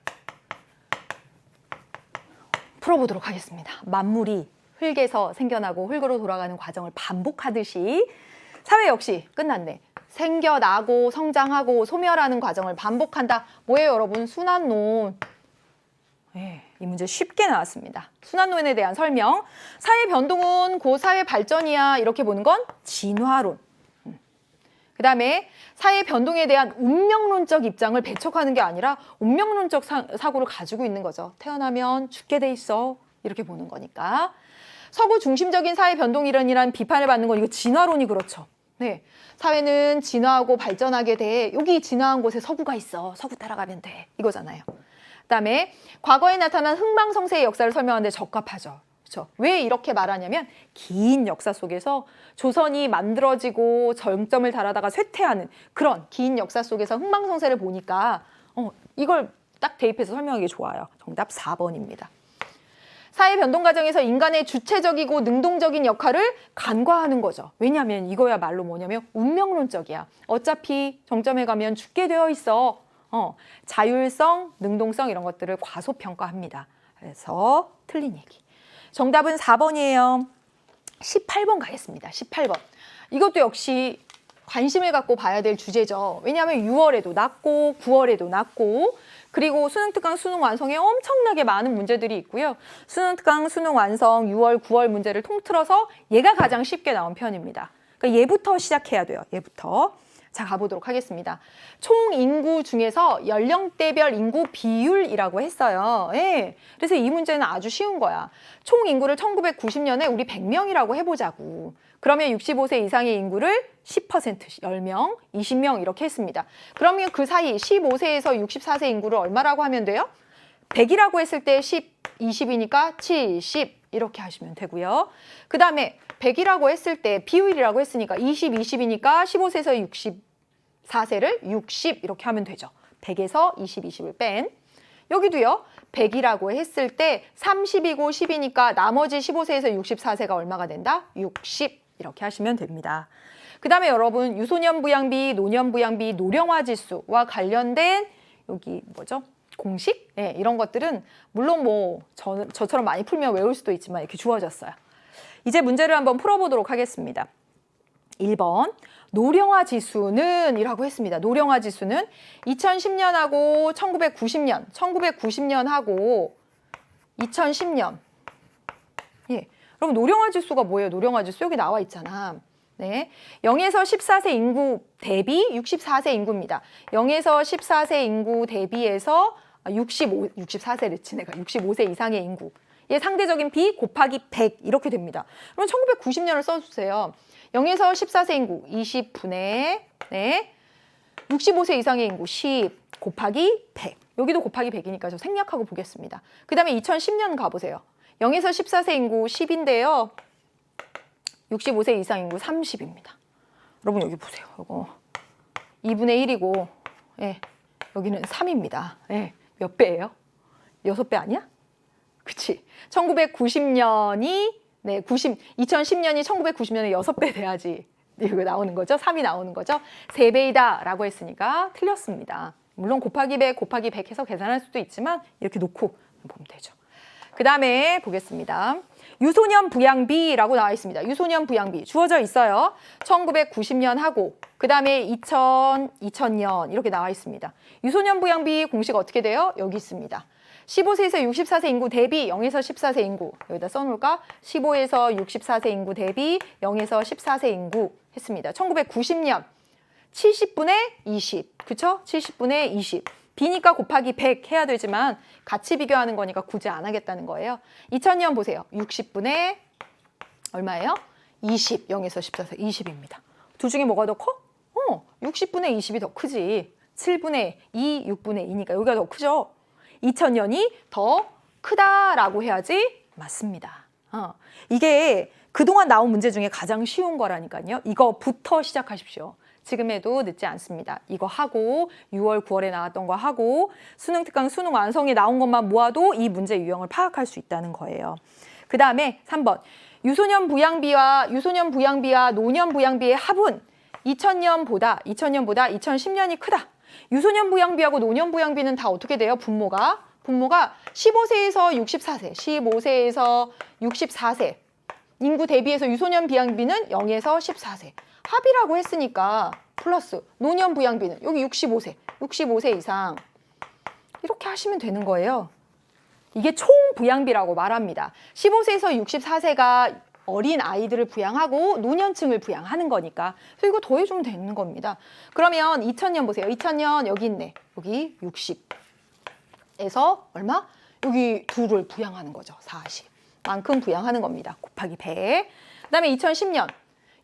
풀어보도록 하겠습니다. 만물이 흙에서 생겨나고 흙으로 돌아가는 과정을 반복하듯이 사회 역시 끝났네. 생겨나고 성장하고 소멸하는 과정을 반복한다. 뭐예요, 여러분? 순환론. 네, 이 문제 쉽게 나왔습니다. 순환론에 대한 설명. 사회 변동은 곧 사회 발전이야. 이렇게 보는 건 진화론. 그 다음에 사회 변동에 대한 운명론적 입장을 배척하는 게 아니라 운명론적 사고를 가지고 있는 거죠. 태어나면 죽게 돼 있어. 이렇게 보는 거니까. 서구 중심적인 사회 변동 이론이란 비판을 받는 건 이거 진화론이 그렇죠. 네, 사회는 진화하고 발전하게 돼. 여기 진화한 곳에 서구가 있어. 서구 따라가면 돼. 이거잖아요. 그다음에 과거에 나타난 흥망성쇠의 역사를 설명하는 데 적합하죠. 그렇죠? 왜 이렇게 말하냐면 긴 역사 속에서 조선이 만들어지고 정점을 달하다가 쇠퇴하는 그런 긴 역사 속에서 흥망성쇠를 보니까 이걸 딱 대입해서 설명하기 좋아요. 정답 4번입니다. 사회 변동 과정에서 인간의 주체적이고 능동적인 역할을 간과하는 거죠. 왜냐하면 이거야말로 뭐냐면 운명론적이야. 어차피 정점에 가면 죽게 되어 있어. 자율성, 능동성 이런 것들을 과소평가합니다. 그래서 틀린 얘기. 정답은 4번이에요. 18번 가겠습니다. 18번. 이것도 역시 관심을 갖고 봐야 될 주제죠. 왜냐하면 6월에도 났고 9월에도 났고 그리고 수능특강 수능 완성에 엄청나게 많은 문제들이 있고요. 수능특강 수능 완성 6월, 9월 문제를 통틀어서 얘가 가장 쉽게 나온 편입니다. 그러니까 얘부터 시작해야 돼요. 얘부터. 자, 가보도록 하겠습니다. 총 인구 중에서 연령대별 인구 비율이라고 했어요. 예. 그래서 이 문제는 아주 쉬운 거야. 총 인구를 1990년에 우리 100명이라고 해보자고. 그러면 65세 이상의 인구를 10%, 10명, 20명 이렇게 했습니다. 그러면 그 사이 15세에서 64세 인구를 얼마라고 하면 돼요? 100이라고 했을 때 10, 20이니까 70 이렇게 하시면 되고요. 그 다음에 100이라고 했을 때 비율이라고 했으니까 20, 20이니까 15세에서 64세를 60 이렇게 하면 되죠. 100에서 20, 20을 뺀. 여기도요. 100이라고 했을 때 30이고 10이니까 나머지 15세에서 64세가 얼마가 된다? 60 이렇게 하시면 됩니다. 그 다음에 여러분 유소년 부양비, 노년 부양비, 노령화 지수와 관련된 여기 뭐죠? 공식? 네, 이런 것들은 물론 뭐 저처럼 많이 풀면 외울 수도 있지만 이렇게 주어졌어요. 이제 문제를 한번 풀어보도록 하겠습니다. 1번 노령화 지수는 이라고 했습니다. 노령화 지수는 2010년하고 1990년, 1990년하고 2010년. 예, 그럼 노령화 지수가 뭐예요? 노령화 지수 여기 나와 있잖아. 네, 0에서 14세 인구 대비 64세 인구입니다. 0에서 14세 인구 대비해서 64세를 내가 65세 이상의 인구. 얘 상대적인 비 곱하기 100 이렇게 됩니다. 그럼 1990년을 써주세요. 0에서 14세 인구 20분의 네, 65세 이상의 인구 10 곱하기 100. 여기도 곱하기 100이니까 저 생략하고 보겠습니다. 그 다음에 2010년 가보세요. 0에서 14세 인구 10인데요. 65세 이상 인구 30입니다. 여러분 여기 보세요. 이거 2분의 1이고 예, 여기는 3입니다. 예, 몇 배예요? 6배 아니야? 그치? 1990년이 2010년이 1990년에 6배 돼야지 이거 나오는 거죠. 3이 나오는 거죠. 3배이다 라고 했으니까 틀렸습니다. 물론 곱하기 100, 곱하기 100 해서 계산할 수도 있지만 이렇게 놓고 보면 되죠. 그 다음에 보겠습니다. 유소년 부양비라고 나와 있습니다. 유소년 부양비 주어져 있어요. 1990년 하고 그 다음에 2000, 2000년 이렇게 나와 있습니다. 유소년 부양비 공식 어떻게 돼요? 여기 있습니다. 15세에서 64세 인구 대비 0에서 14세 인구 여기다 써놓을까? 15에서 64세 인구 대비 0에서 14세 인구 했습니다. 1990년 70분의 20 그쵸? 70분의 20 B니까 곱하기 100 해야 되지만 같이 비교하는 거니까 굳이 안 하겠다는 거예요. 2000년 보세요. 60분의 얼마예요? 20 0에서 14세 20입니다. 둘 중에 뭐가 더 커? 60분의 20이 더 크지. 7분의 2, 6분의 2니까 여기가 더 크죠. 2000년이 더 크다라고 해야지 맞습니다. 이게 그동안 나온 문제 중에 가장 쉬운 거라니까요. 이거부터 시작하십시오. 지금 해도 늦지 않습니다. 이거 하고 6월, 9월에 나왔던 거 하고 수능 특강, 수능 완성에 나온 것만 모아도 이 문제 유형을 파악할 수 있다는 거예요. 그 다음에 3번. 유소년 부양비와 노년 부양비의 합은 2000년보다 2010년이 크다. 유소년 부양비하고 노년 부양비는 다 어떻게 돼요? 분모가 15세에서 64세, 15세에서 64세 인구 대비해서 유소년 부양비는 0에서 14세. 합이라고 했으니까 플러스 노년 부양비는 여기 65세 이상 이렇게 하시면 되는 거예요. 이게 총 부양비라고 말합니다. 15세에서 64세가 어린 아이들을 부양하고 노년층을 부양하는 거니까. 그래서 이거 더해주면 되는 겁니다. 그러면 2000년 보세요. 2000년 여기 있네. 여기 60에서 얼마? 여기 둘을 부양하는 거죠. 40만큼 부양하는 겁니다. 곱하기 100. 그 다음에 2010년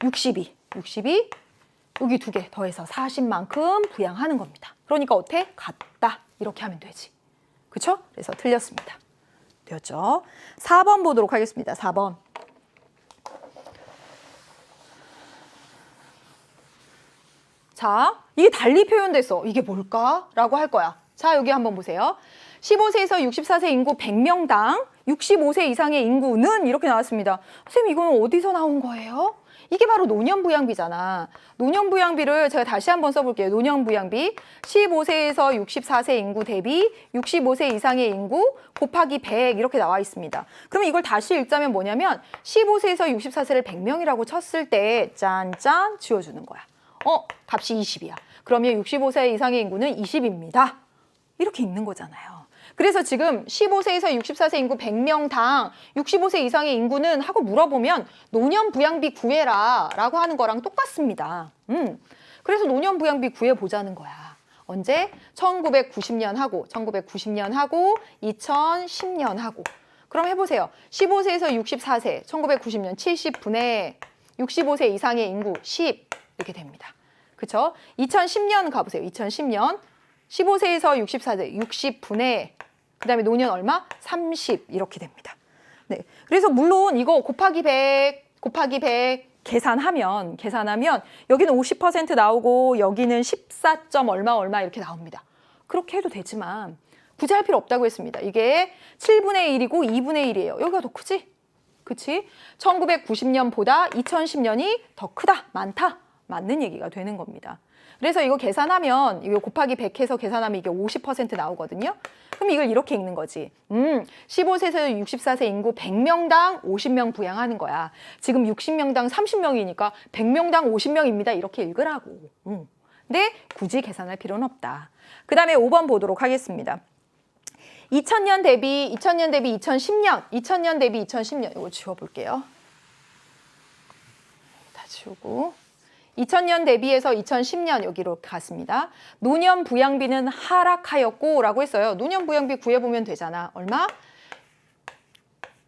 62 여기 두 개 더해서 40만큼 부양하는 겁니다. 그러니까 어때? 같다. 이렇게 하면 되지. 그렇죠? 그래서 틀렸습니다. 되었죠? 4번 보도록 하겠습니다. 4번. 자, 이게 달리 표현돼서 이게 뭘까? 라고 할 거야. 자, 여기 한번 보세요. 15세에서 64세 인구 100명당 65세 이상의 인구는 이렇게 나왔습니다. 선생님, 이건 어디서 나온 거예요? 이게 바로 노년부양비잖아. 노년부양비를 제가 다시 한번 써볼게요. 노년부양비 15세에서 64세 인구 대비 65세 이상의 인구 곱하기 100 이렇게 나와 있습니다. 그러면 이걸 다시 읽자면 뭐냐면 15세에서 64세를 100명이라고 쳤을 때 짠짠 지워주는 거야. 값이 20이야. 그러면 65세 이상의 인구는 20입니다. 이렇게 읽는 거잖아요. 그래서 지금 15세에서 64세 인구 100명당 65세 이상의 인구는 하고 물어보면 노년 부양비 구해라 라고 하는 거랑 똑같습니다. 그래서 노년 부양비 구해보자는 거야. 언제? 1990년 하고 2010년 하고 그럼 해보세요. 15세에서 64세 1990년 70분의 65세 이상의 인구 10 이렇게 됩니다. 그쵸? 2010년 가보세요. 2010년 15세에서 64세 60분의 그 다음에 노년 얼마? 30 이렇게 됩니다. 네, 그래서 물론 이거 곱하기 100 계산하면 여기는 50% 나오고 여기는 14점 얼마 이렇게 나옵니다. 그렇게 해도 되지만 굳이 할 필요 없다고 했습니다. 이게 7분의 1이고 2분의 1이에요. 여기가 더 크지? 그치? 1990년보다 2010년이 더 크다, 많다, 맞는 얘기가 되는 겁니다. 그래서 이거 계산하면 이거 곱하기 100 해서 계산하면 이게 50% 나오거든요. 그럼 이걸 이렇게 읽는 거지. 15세에서 64세 인구 100명당 50명 부양하는 거야. 지금 60명당 30명이니까 100명당 50명입니다. 이렇게 읽으라고. 근데 굳이 계산할 필요는 없다. 그 다음에 5번 보도록 하겠습니다. 2000년 대비 2010년 이거 지워볼게요. 다 지우고 2000년 대비해서 2010년 여기로 갔습니다. 노년 부양비는 하락하였고 라고 했어요. 노년 부양비 구해보면 되잖아. 얼마?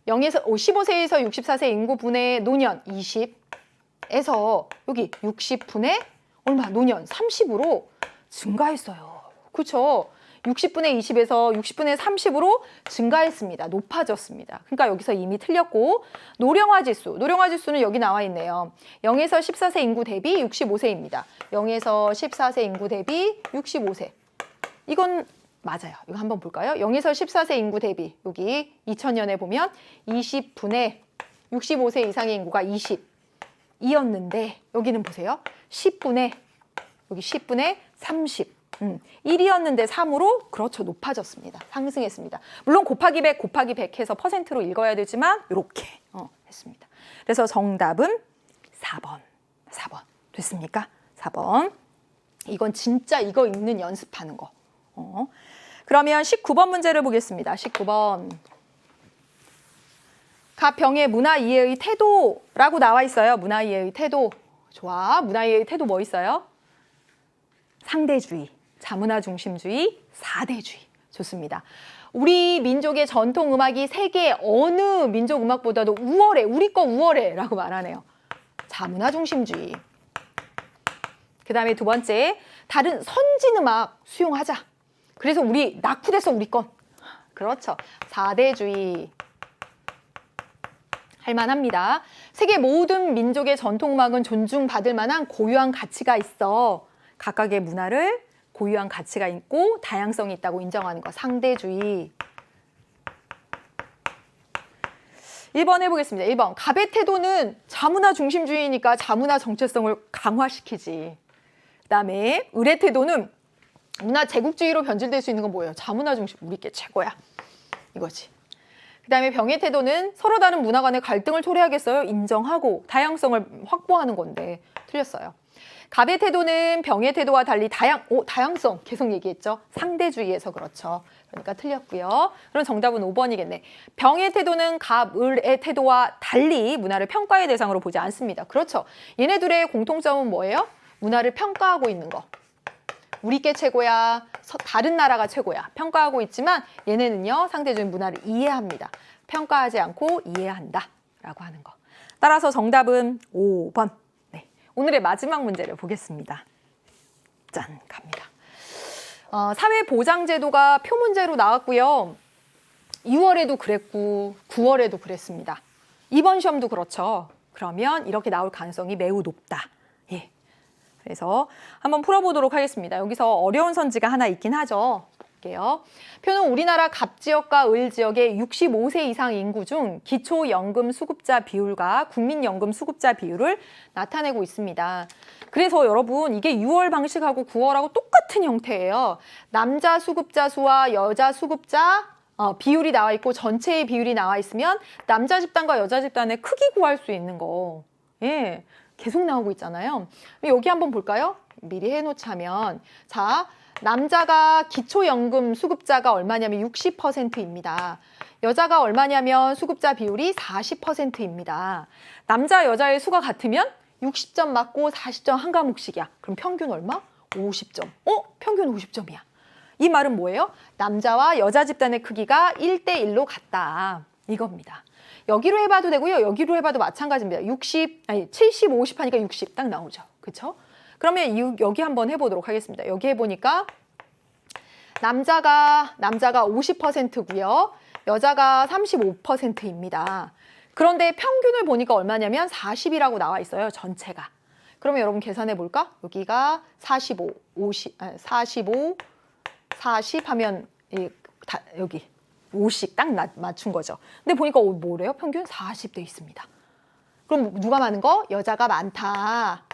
15세에서 64세 인구분의 노년 20에서 여기 60분의 얼마? 노년 30으로 증가했어요. 그렇죠? 60분의 20에서 60분의 30으로 증가했습니다. 높아졌습니다. 그러니까 여기서 이미 틀렸고 노령화 지수는 여기 나와 있네요. 0에서 14세 인구 대비 65세입니다. 0에서 14세 인구 대비 65세. 이건 맞아요. 이거 한번 볼까요? 0에서 14세 인구 대비 여기 2000년에 보면 20분의 65세 이상의 인구가 20이었는데 여기는 보세요. 10분의 30. 1이었는데 3으로 그렇죠. 높아졌습니다. 상승했습니다. 물론 곱하기 100 해서 퍼센트로 읽어야 되지만 이렇게 했습니다. 그래서 정답은 4번 됐습니까? 4번. 4번. 이건 진짜 이거 읽는 연습하는 거. 그러면 19번 문제를 보겠습니다. 19번. 가병의 문화 이해의 태도라고 나와 있어요. 문화 이해의 태도. 좋아. 문화 이해의 태도 뭐 있어요? 상대주의, 자문화 중심주의, 사대주의. 좋습니다. 우리 민족의 전통 음악이 세계 어느 민족 음악보다도 우월해. 우리 거 우월해 라고 말하네요. 자문화 중심주의. 그 다음에 두 번째, 다른 선진 음악 수용하자. 그래서 우리 낙후됐어, 우리 건. 그렇죠. 사대주의. 할만합니다. 세계 모든 민족의 전통음악은 존중받을 만한 고유한 가치가 있어. 각각의 문화를 고유한 가치가 있고 다양성이 있다고 인정하는 거. 상대주의. 1번 해보겠습니다. 1번. 갑의 태도는 자문화 중심주의니까 자문화 정체성을 강화시키지. 그 다음에 을의 태도는 문화 제국주의로 변질될 수 있는 건 뭐예요? 자문화 중심. 우리 게 최고야. 이거지. 그 다음에 병의 태도는 서로 다른 문화 간의 갈등을 초래하겠어요? 인정하고 다양성을 확보하는 건데 틀렸어요. 갑의 태도는 병의 태도와 달리 다양성 계속 얘기했죠. 상대주의에서 그렇죠. 그러니까 틀렸고요. 그럼 정답은 5번이겠네. 병의 태도는 갑, 을의 태도와 달리 문화를 평가의 대상으로 보지 않습니다. 그렇죠. 얘네들의 공통점은 뭐예요? 문화를 평가하고 있는 거. 우리 게 최고야, 다른 나라가 최고야. 평가하고 있지만 얘네는요, 상대적인 문화를 이해합니다. 평가하지 않고 이해한다 라고 하는 거. 따라서 정답은 5번. 네, 오늘의 마지막 문제를 보겠습니다. 짠, 갑니다. 사회보장제도가 표문제로 나왔고요. 2월에도 그랬고 9월에도 그랬습니다. 이번 시험도 그렇죠. 그러면 이렇게 나올 가능성이 매우 높다. 예. 그래서 한번 풀어보도록 하겠습니다. 여기서 어려운 선지가 하나 있긴 하죠. 볼게요. 표는 우리나라 갑지역과 을지역의 65세 이상 인구 중 기초연금 수급자 비율과 국민연금 수급자 비율을 나타내고 있습니다. 그래서 여러분 이게 6월 방식하고 9월하고 똑같은 형태예요. 남자 수급자 수와 여자 수급자 비율이 나와 있고 전체의 비율이 나와 있으면 남자 집단과 여자 집단의 크기 구할 수 있는 거. 예. 계속 나오고 있잖아요. 여기 한번 볼까요? 미리 해놓자면 자, 남자가 기초연금 수급자가 얼마냐면 60%입니다. 여자가 얼마냐면 수급자 비율이 40%입니다. 남자, 여자의 수가 같으면 60점 맞고 40점 한 과목씩이야. 그럼 평균 얼마? 50점. 평균 50점이야. 이 말은 뭐예요? 남자와 여자 집단의 크기가 1대1로 같다. 이겁니다. 여기로 해봐도 되고요. 여기로 해봐도 마찬가지입니다. 70, 50 하니까 60 딱 나오죠. 그렇죠? 그러면 여기 한번 해보도록 하겠습니다. 여기 해보니까 남자가 50%고요. 여자가 35%입니다. 그런데 평균을 보니까 얼마냐면 40이라고 나와 있어요. 전체가. 그러면 여러분 계산해 볼까? 여기가 45, 40 하면 여기 50 딱 맞춘 거죠. 근데 보니까 뭐래요? 평균 40돼 있습니다. 그럼 누가 많은 거? 여자가 많다.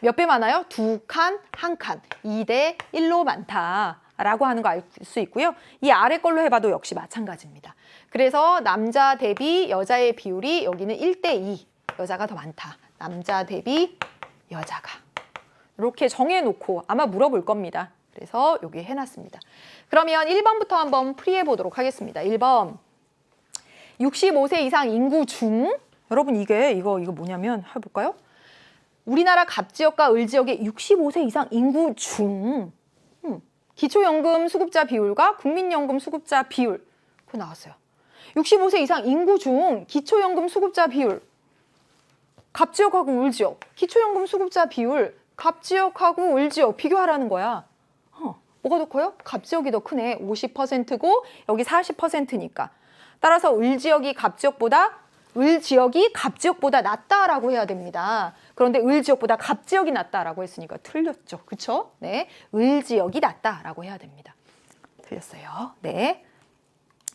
몇 배 많아요? 2칸, 1칸. 2대 1로 많다라고 하는 거 알 수 있고요. 이 아래 걸로 해봐도 역시 마찬가지입니다. 그래서 남자 대비 여자의 비율이 여기는 1대2. 여자가 더 많다. 남자 대비 여자가. 이렇게 정해놓고 아마 물어볼 겁니다. 그래서 여기 해놨습니다. 그러면 1번부터 한번 풀이해 보도록 하겠습니다. 1번. 65세 이상 인구 중 여러분 이거 뭐냐면 해볼까요? 우리나라 갑지역과 을지역의 65세 이상 인구 중 기초연금 수급자 비율과 국민연금 수급자 비율 그거 나왔어요. 65세 이상 인구 중 기초연금 수급자 비율 갑지역하고 을지역 기초연금 수급자 비율 갑지역하고 을지역 비교하라는 거야. 뭐가 더 커요? 갑지역이 더 크네. 50%고 여기 40%니까. 따라서 을지역이 갑지역보다 낫다라고 해야 됩니다. 그런데 을지역보다 갑지역이 낫다라고 했으니까 틀렸죠. 그렇죠? 네, 을지역이 낫다라고 해야 됩니다. 틀렸어요. 네.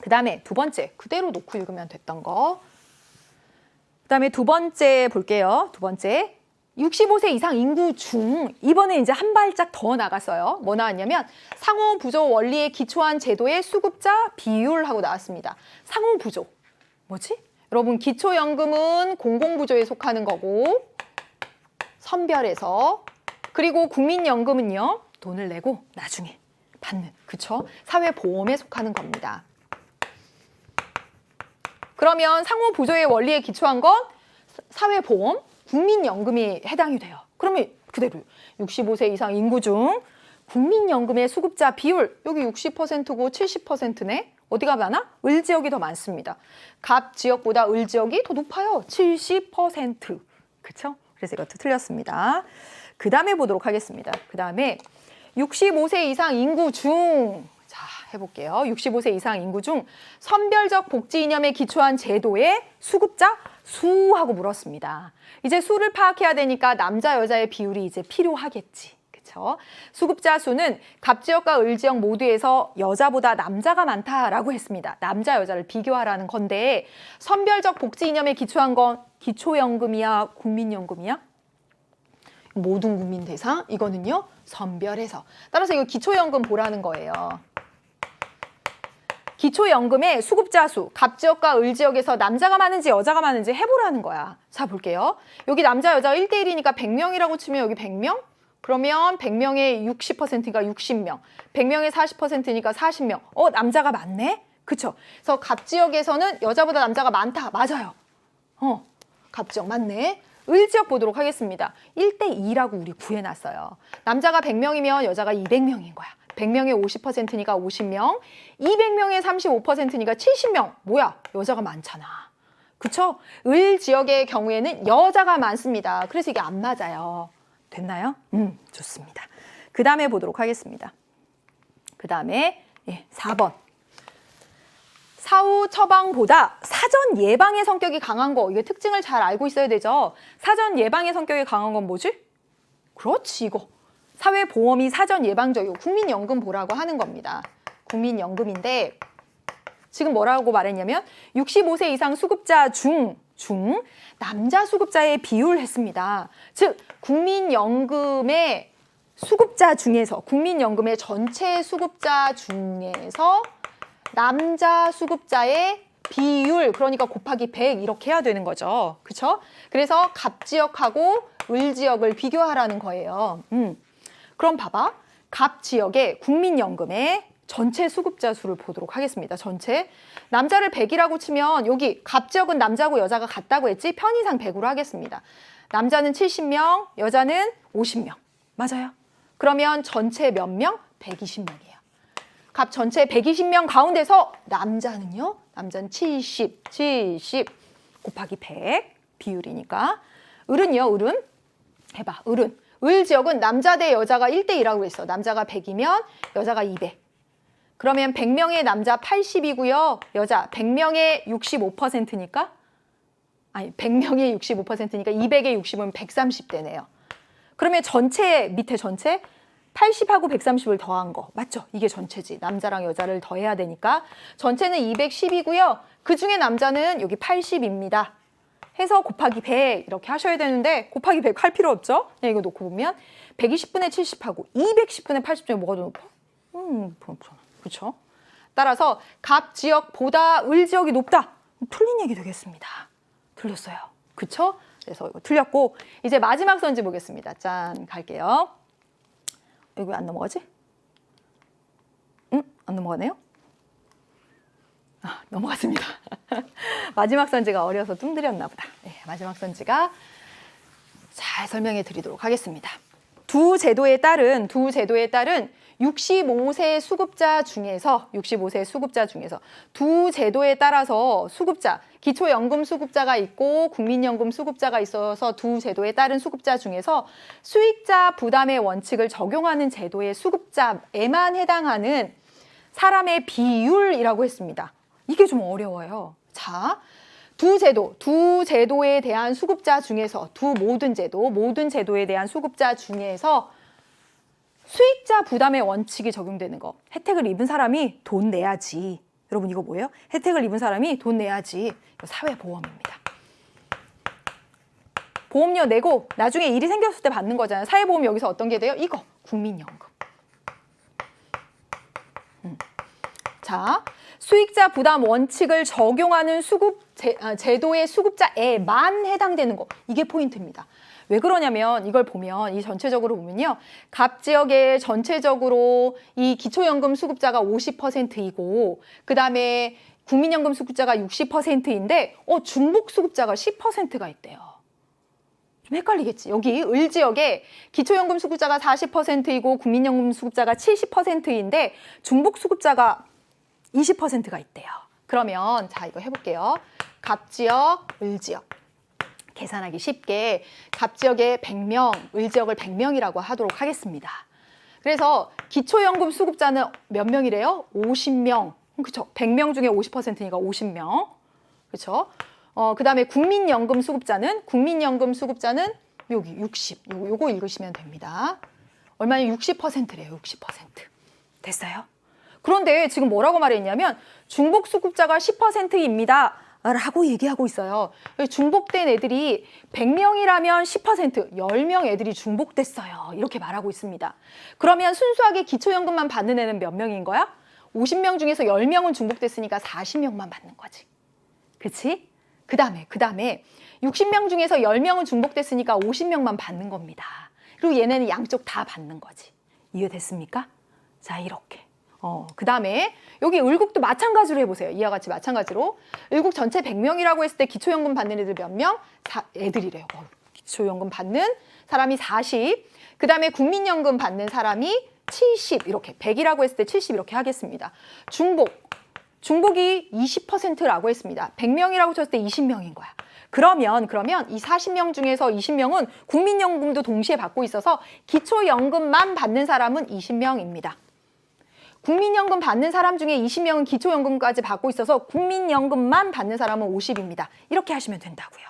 그 다음에 두 번째, 그대로 놓고 읽으면 됐던 거. 그 다음에 두 번째 볼게요. 두 번째. 65세 이상 인구 중 이번에 이제 한 발짝 더 나갔어요. 뭐 나왔냐면 상호 부조 원리에 기초한 제도의 수급자 비율하고 나왔습니다. 상호 부조 뭐지? 여러분 기초연금은 공공부조에 속하는 거고 선별해서 그리고 국민연금은요. 돈을 내고 나중에 받는, 그쵸? 사회보험에 속하는 겁니다. 그러면 상호보조의 원리에 기초한 건 사회보험, 국민연금이 해당이 돼요. 그러면 그대로 65세 이상 인구 중 국민연금의 수급자 비율, 여기 60%고 70%네. 어디가 많아? 을지역이 더 많습니다. 갑 지역보다 을지역이 더 높아요. 70%. 그쵸? 그래서 이것도 틀렸습니다. 그 다음에 보도록 하겠습니다. 그 다음에 65세 이상 인구 중, 자, 해볼게요. 65세 이상 인구 중 선별적 복지 이념에 기초한 제도의 수급자 수하고 물었습니다. 이제 수를 파악해야 되니까 남자, 여자의 비율이 이제 필요하겠지. 그쵸? 수급자 수는 갑지역과 을지역 모두에서 여자보다 남자가 많다라고 했습니다. 남자, 여자를 비교하라는 건데 선별적 복지 이념에 기초한 건 기초연금이야, 국민연금이야? 모든 국민 대상, 이거는요 선별해서. 따라서 이거 기초연금 보라는 거예요. 기초연금의 수급자 수, 갑지역과 을지역에서 남자가 많은지 여자가 많은지 해보라는 거야. 자, 볼게요. 여기 남자, 여자가 1대1이니까 100명이라고 치면 여기 100명? 그러면 100명의 60%니까 60명, 100명의 40%니까 40명. 남자가 많네? 그쵸? 그래서 갑지역에서는 여자보다 남자가 많다. 맞아요. 갑지역 맞네. 을지역 보도록 하겠습니다. 1대2라고 우리 구해놨어요. 남자가 100명이면 여자가 200명인 거야. 100명의 50%니까 50명, 200명의 35%니까 70명. 뭐야? 여자가 많잖아. 그쵸? 을지역의 경우에는 여자가 많습니다. 그래서 이게 안 맞아요. 됐나요? 좋습니다. 그 다음에 보도록 하겠습니다. 그 다음에 4번. 사후 처방보다 사전 예방의 성격이 강한 거, 이게 특징을 잘 알고 있어야 되죠. 사전 예방의 성격이 강한 건 뭐지? 그렇지, 이거. 사회보험이 사전 예방적이고 국민연금 보라고 하는 겁니다. 국민연금인데 지금 뭐라고 말했냐면 65세 이상 수급자 중 남자 수급자의 비율 했습니다. 즉 국민연금의 수급자 중에서, 국민연금의 전체 수급자 중에서 남자 수급자의 비율, 그러니까 곱하기 100 이렇게 해야 되는 거죠. 그렇죠? 그래서 갑지역하고 을지역을 비교하라는 거예요. 그럼 봐봐. 갑지역의 국민연금의 전체 수급자 수를 보도록 하겠습니다. 전체. 남자를 100이라고 치면 여기 갑지역은 남자고 여자가 같다고 했지? 편의상 100으로 하겠습니다. 남자는 70명, 여자는 50명. 맞아요? 그러면 전체 몇 명? 120명이에요. 갑 전체 120명 가운데서 남자는요? 남자는 70 곱하기 100 비율이니까. 을은요? 을은? 해봐. 을은. 을 지역은 남자 대 여자가 1대2라고 했어. 남자가 100이면 여자가 200. 그러면 100명의 남자 80이고요. 여자 100명의 65%니까? 아니 100명의 65%니까 200의 60은 130대네요. 그러면 전체, 밑에 전체 80하고 130을 더한 거 맞죠? 이게 전체지. 남자랑 여자를 더해야 되니까 전체는 210이고요. 그중에 남자는 여기 80입니다. 해서 곱하기 100 이렇게 하셔야 되는데 곱하기 100 할 필요 없죠? 그냥 이거 놓고 보면 120분의 70하고 210분의 80 중에 뭐가 더 높아? 그렇죠? 따라서 갑 지역보다 을 지역이 높다. 틀린 얘기 되겠습니다. 틀렸어요. 그렇죠? 그래서 이거 틀렸고 이제 마지막 선지 보겠습니다. 짠, 갈게요. 이거 왜 안 넘어가지? 안 넘어가네요? 넘어갔습니다. 마지막 선지가 어려서 뚱들였나 보다. 네, 마지막 선지가 잘 설명해 드리도록 하겠습니다. 두 제도에 따른 65세 수급자 중에서 두 제도에 따라서 수급자, 기초연금 수급자가 있고 국민연금 수급자가 있어서 두 제도에 따른 수급자 중에서 수익자 부담의 원칙을 적용하는 제도의 수급자에만 해당하는 사람의 비율이라고 했습니다. 이게 좀 어려워요. 자, 두 제도에 대한 수급자 중에서 모든 제도에 대한 수급자 중에서 수익자 부담의 원칙이 적용되는 거. 혜택을 입은 사람이 돈 내야지. 여러분 이거 뭐예요? 혜택을 입은 사람이 돈 내야지. 이거 사회보험입니다. 보험료 내고 나중에 일이 생겼을 때 받는 거잖아요. 사회보험 여기서 어떤 게 돼요? 이거 국민연금. 자, 수익자 부담 원칙을 적용하는 제도의 수급자에만 해당되는 거. 이게 포인트입니다. 왜 그러냐면 이걸 보면 이 전체적으로 보면요. 갑 지역의 전체적으로 이 기초연금 수급자가 50%이고 그다음에 국민연금 수급자가 60%인데 중복 수급자가 10%가 있대요. 좀 헷갈리겠지. 여기 을 지역에 기초연금 수급자가 40%이고 국민연금 수급자가 70%인데 중복 수급자가 20%가 있대요. 그러면 자 이거 해볼게요. 갑 지역, 을 지역. 계산하기 쉽게 갑 지역에 100명, 을 지역을 100명이라고 하도록 하겠습니다. 그래서 기초연금 수급자는 몇 명이래요? 50명. 그렇죠. 100명 중에 50%니까 50명. 그렇죠. 그다음에 국민연금 수급자는 여기 60. 요거 읽으시면 됩니다. 얼마냐? 60%래요. 60%. 됐어요? 그런데 지금 뭐라고 말했냐면 중복 수급자가 10%입니다. 라고 얘기하고 있어요. 중복된 애들이 100명이라면 10%, 10명 애들이 중복됐어요. 이렇게 말하고 있습니다. 그러면 순수하게 기초연금만 받는 애는 몇 명인 거야? 50명 중에서 10명은 중복됐으니까 40명만 받는 거지. 그치? 그 다음에 60명 중에서 10명은 중복됐으니까 50명만 받는 겁니다. 그리고 얘네는 양쪽 다 받는 거지. 이해됐습니까? 자, 이렇게. 그 다음에 여기 을국도 마찬가지로 해보세요. 이와 같이 마찬가지로. 을국 전체 100명이라고 했을 때 기초연금 받는 애들 몇 명? 애들이래요. 기초연금 받는 사람이 40. 그 다음에 국민연금 받는 사람이 70. 이렇게 100이라고 했을 때 70 이렇게 하겠습니다. 중복이 20%라고 했습니다. 100명이라고 쳤을 때 20명인 거야. 그러면 이 40명 중에서 20명은 국민연금도 동시에 받고 있어서 기초연금만 받는 사람은 20명입니다. 국민연금 받는 사람 중에 20명은 기초연금까지 받고 있어서 국민연금만 받는 사람은 50입니다. 이렇게 하시면 된다고요.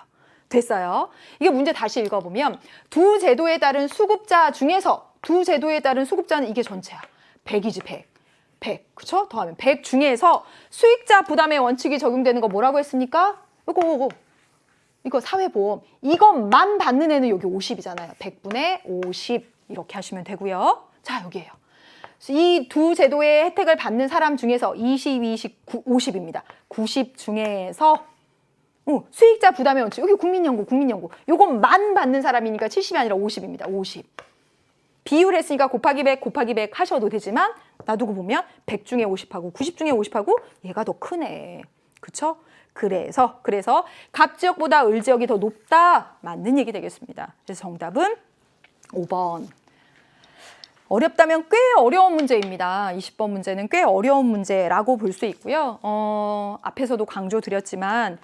됐어요? 이게 문제 다시 읽어보면 두 제도에 따른 수급자 중에서 두 제도에 따른 수급자는 이게 전체야. 100이지 100. 그쵸? 더하면 100 중에서 수익자 부담의 원칙이 적용되는 거 뭐라고 했습니까? 이거 사회보험. 이것만 받는 애는 여기 50이잖아요. 100분의 50 이렇게 하시면 되고요. 자, 여기에요. 이 두 제도의 혜택을 받는 사람 중에서 20, 50입니다. 90 중에서 수익자 부담의 원칙. 여기 국민연금. 요것만 받는 사람이니까 70이 아니라 50입니다. 50. 비율 했으니까 곱하기 100 하셔도 되지만 놔두고 보면 100 중에 50하고 90 중에 50하고 얘가 더 크네. 그쵸? 그래서 갑 지역보다 을 지역이 더 높다. 맞는 얘기 되겠습니다. 그래서 정답은 5번. 어렵다면 꽤 어려운 문제입니다. 20번 문제는 꽤 어려운 문제라고 볼 수 있고요. 앞에서도 강조드렸지만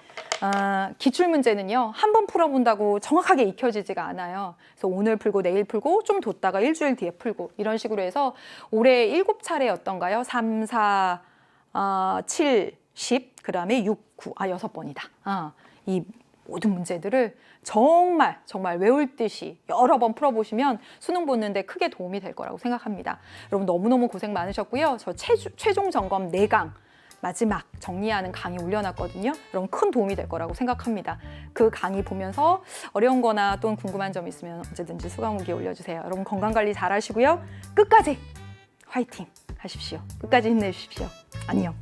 기출문제는요. 한 번 풀어본다고 정확하게 익혀지지가 않아요. 그래서 오늘 풀고 내일 풀고 좀 뒀다가 일주일 뒤에 풀고 이런 식으로 해서 올해 7차례였던가요? 3, 4, 7, 10, 그 다음에 6, 9, 6번이다. 이 모든 문제들을 정말 외울 듯이 여러 번 풀어보시면 수능 보는데 크게 도움이 될 거라고 생각합니다. 여러분 너무너무 고생 많으셨고요. 저 최종 점검 4강 마지막 정리하는 강의 올려놨거든요. 여러분 큰 도움이 될 거라고 생각합니다. 그 강의 보면서 어려운 거나 또는 궁금한 점 있으면 언제든지 수강 후기에 올려주세요. 여러분 건강관리 잘 하시고요. 끝까지 화이팅 하십시오. 끝까지 힘내주십시오. 안녕.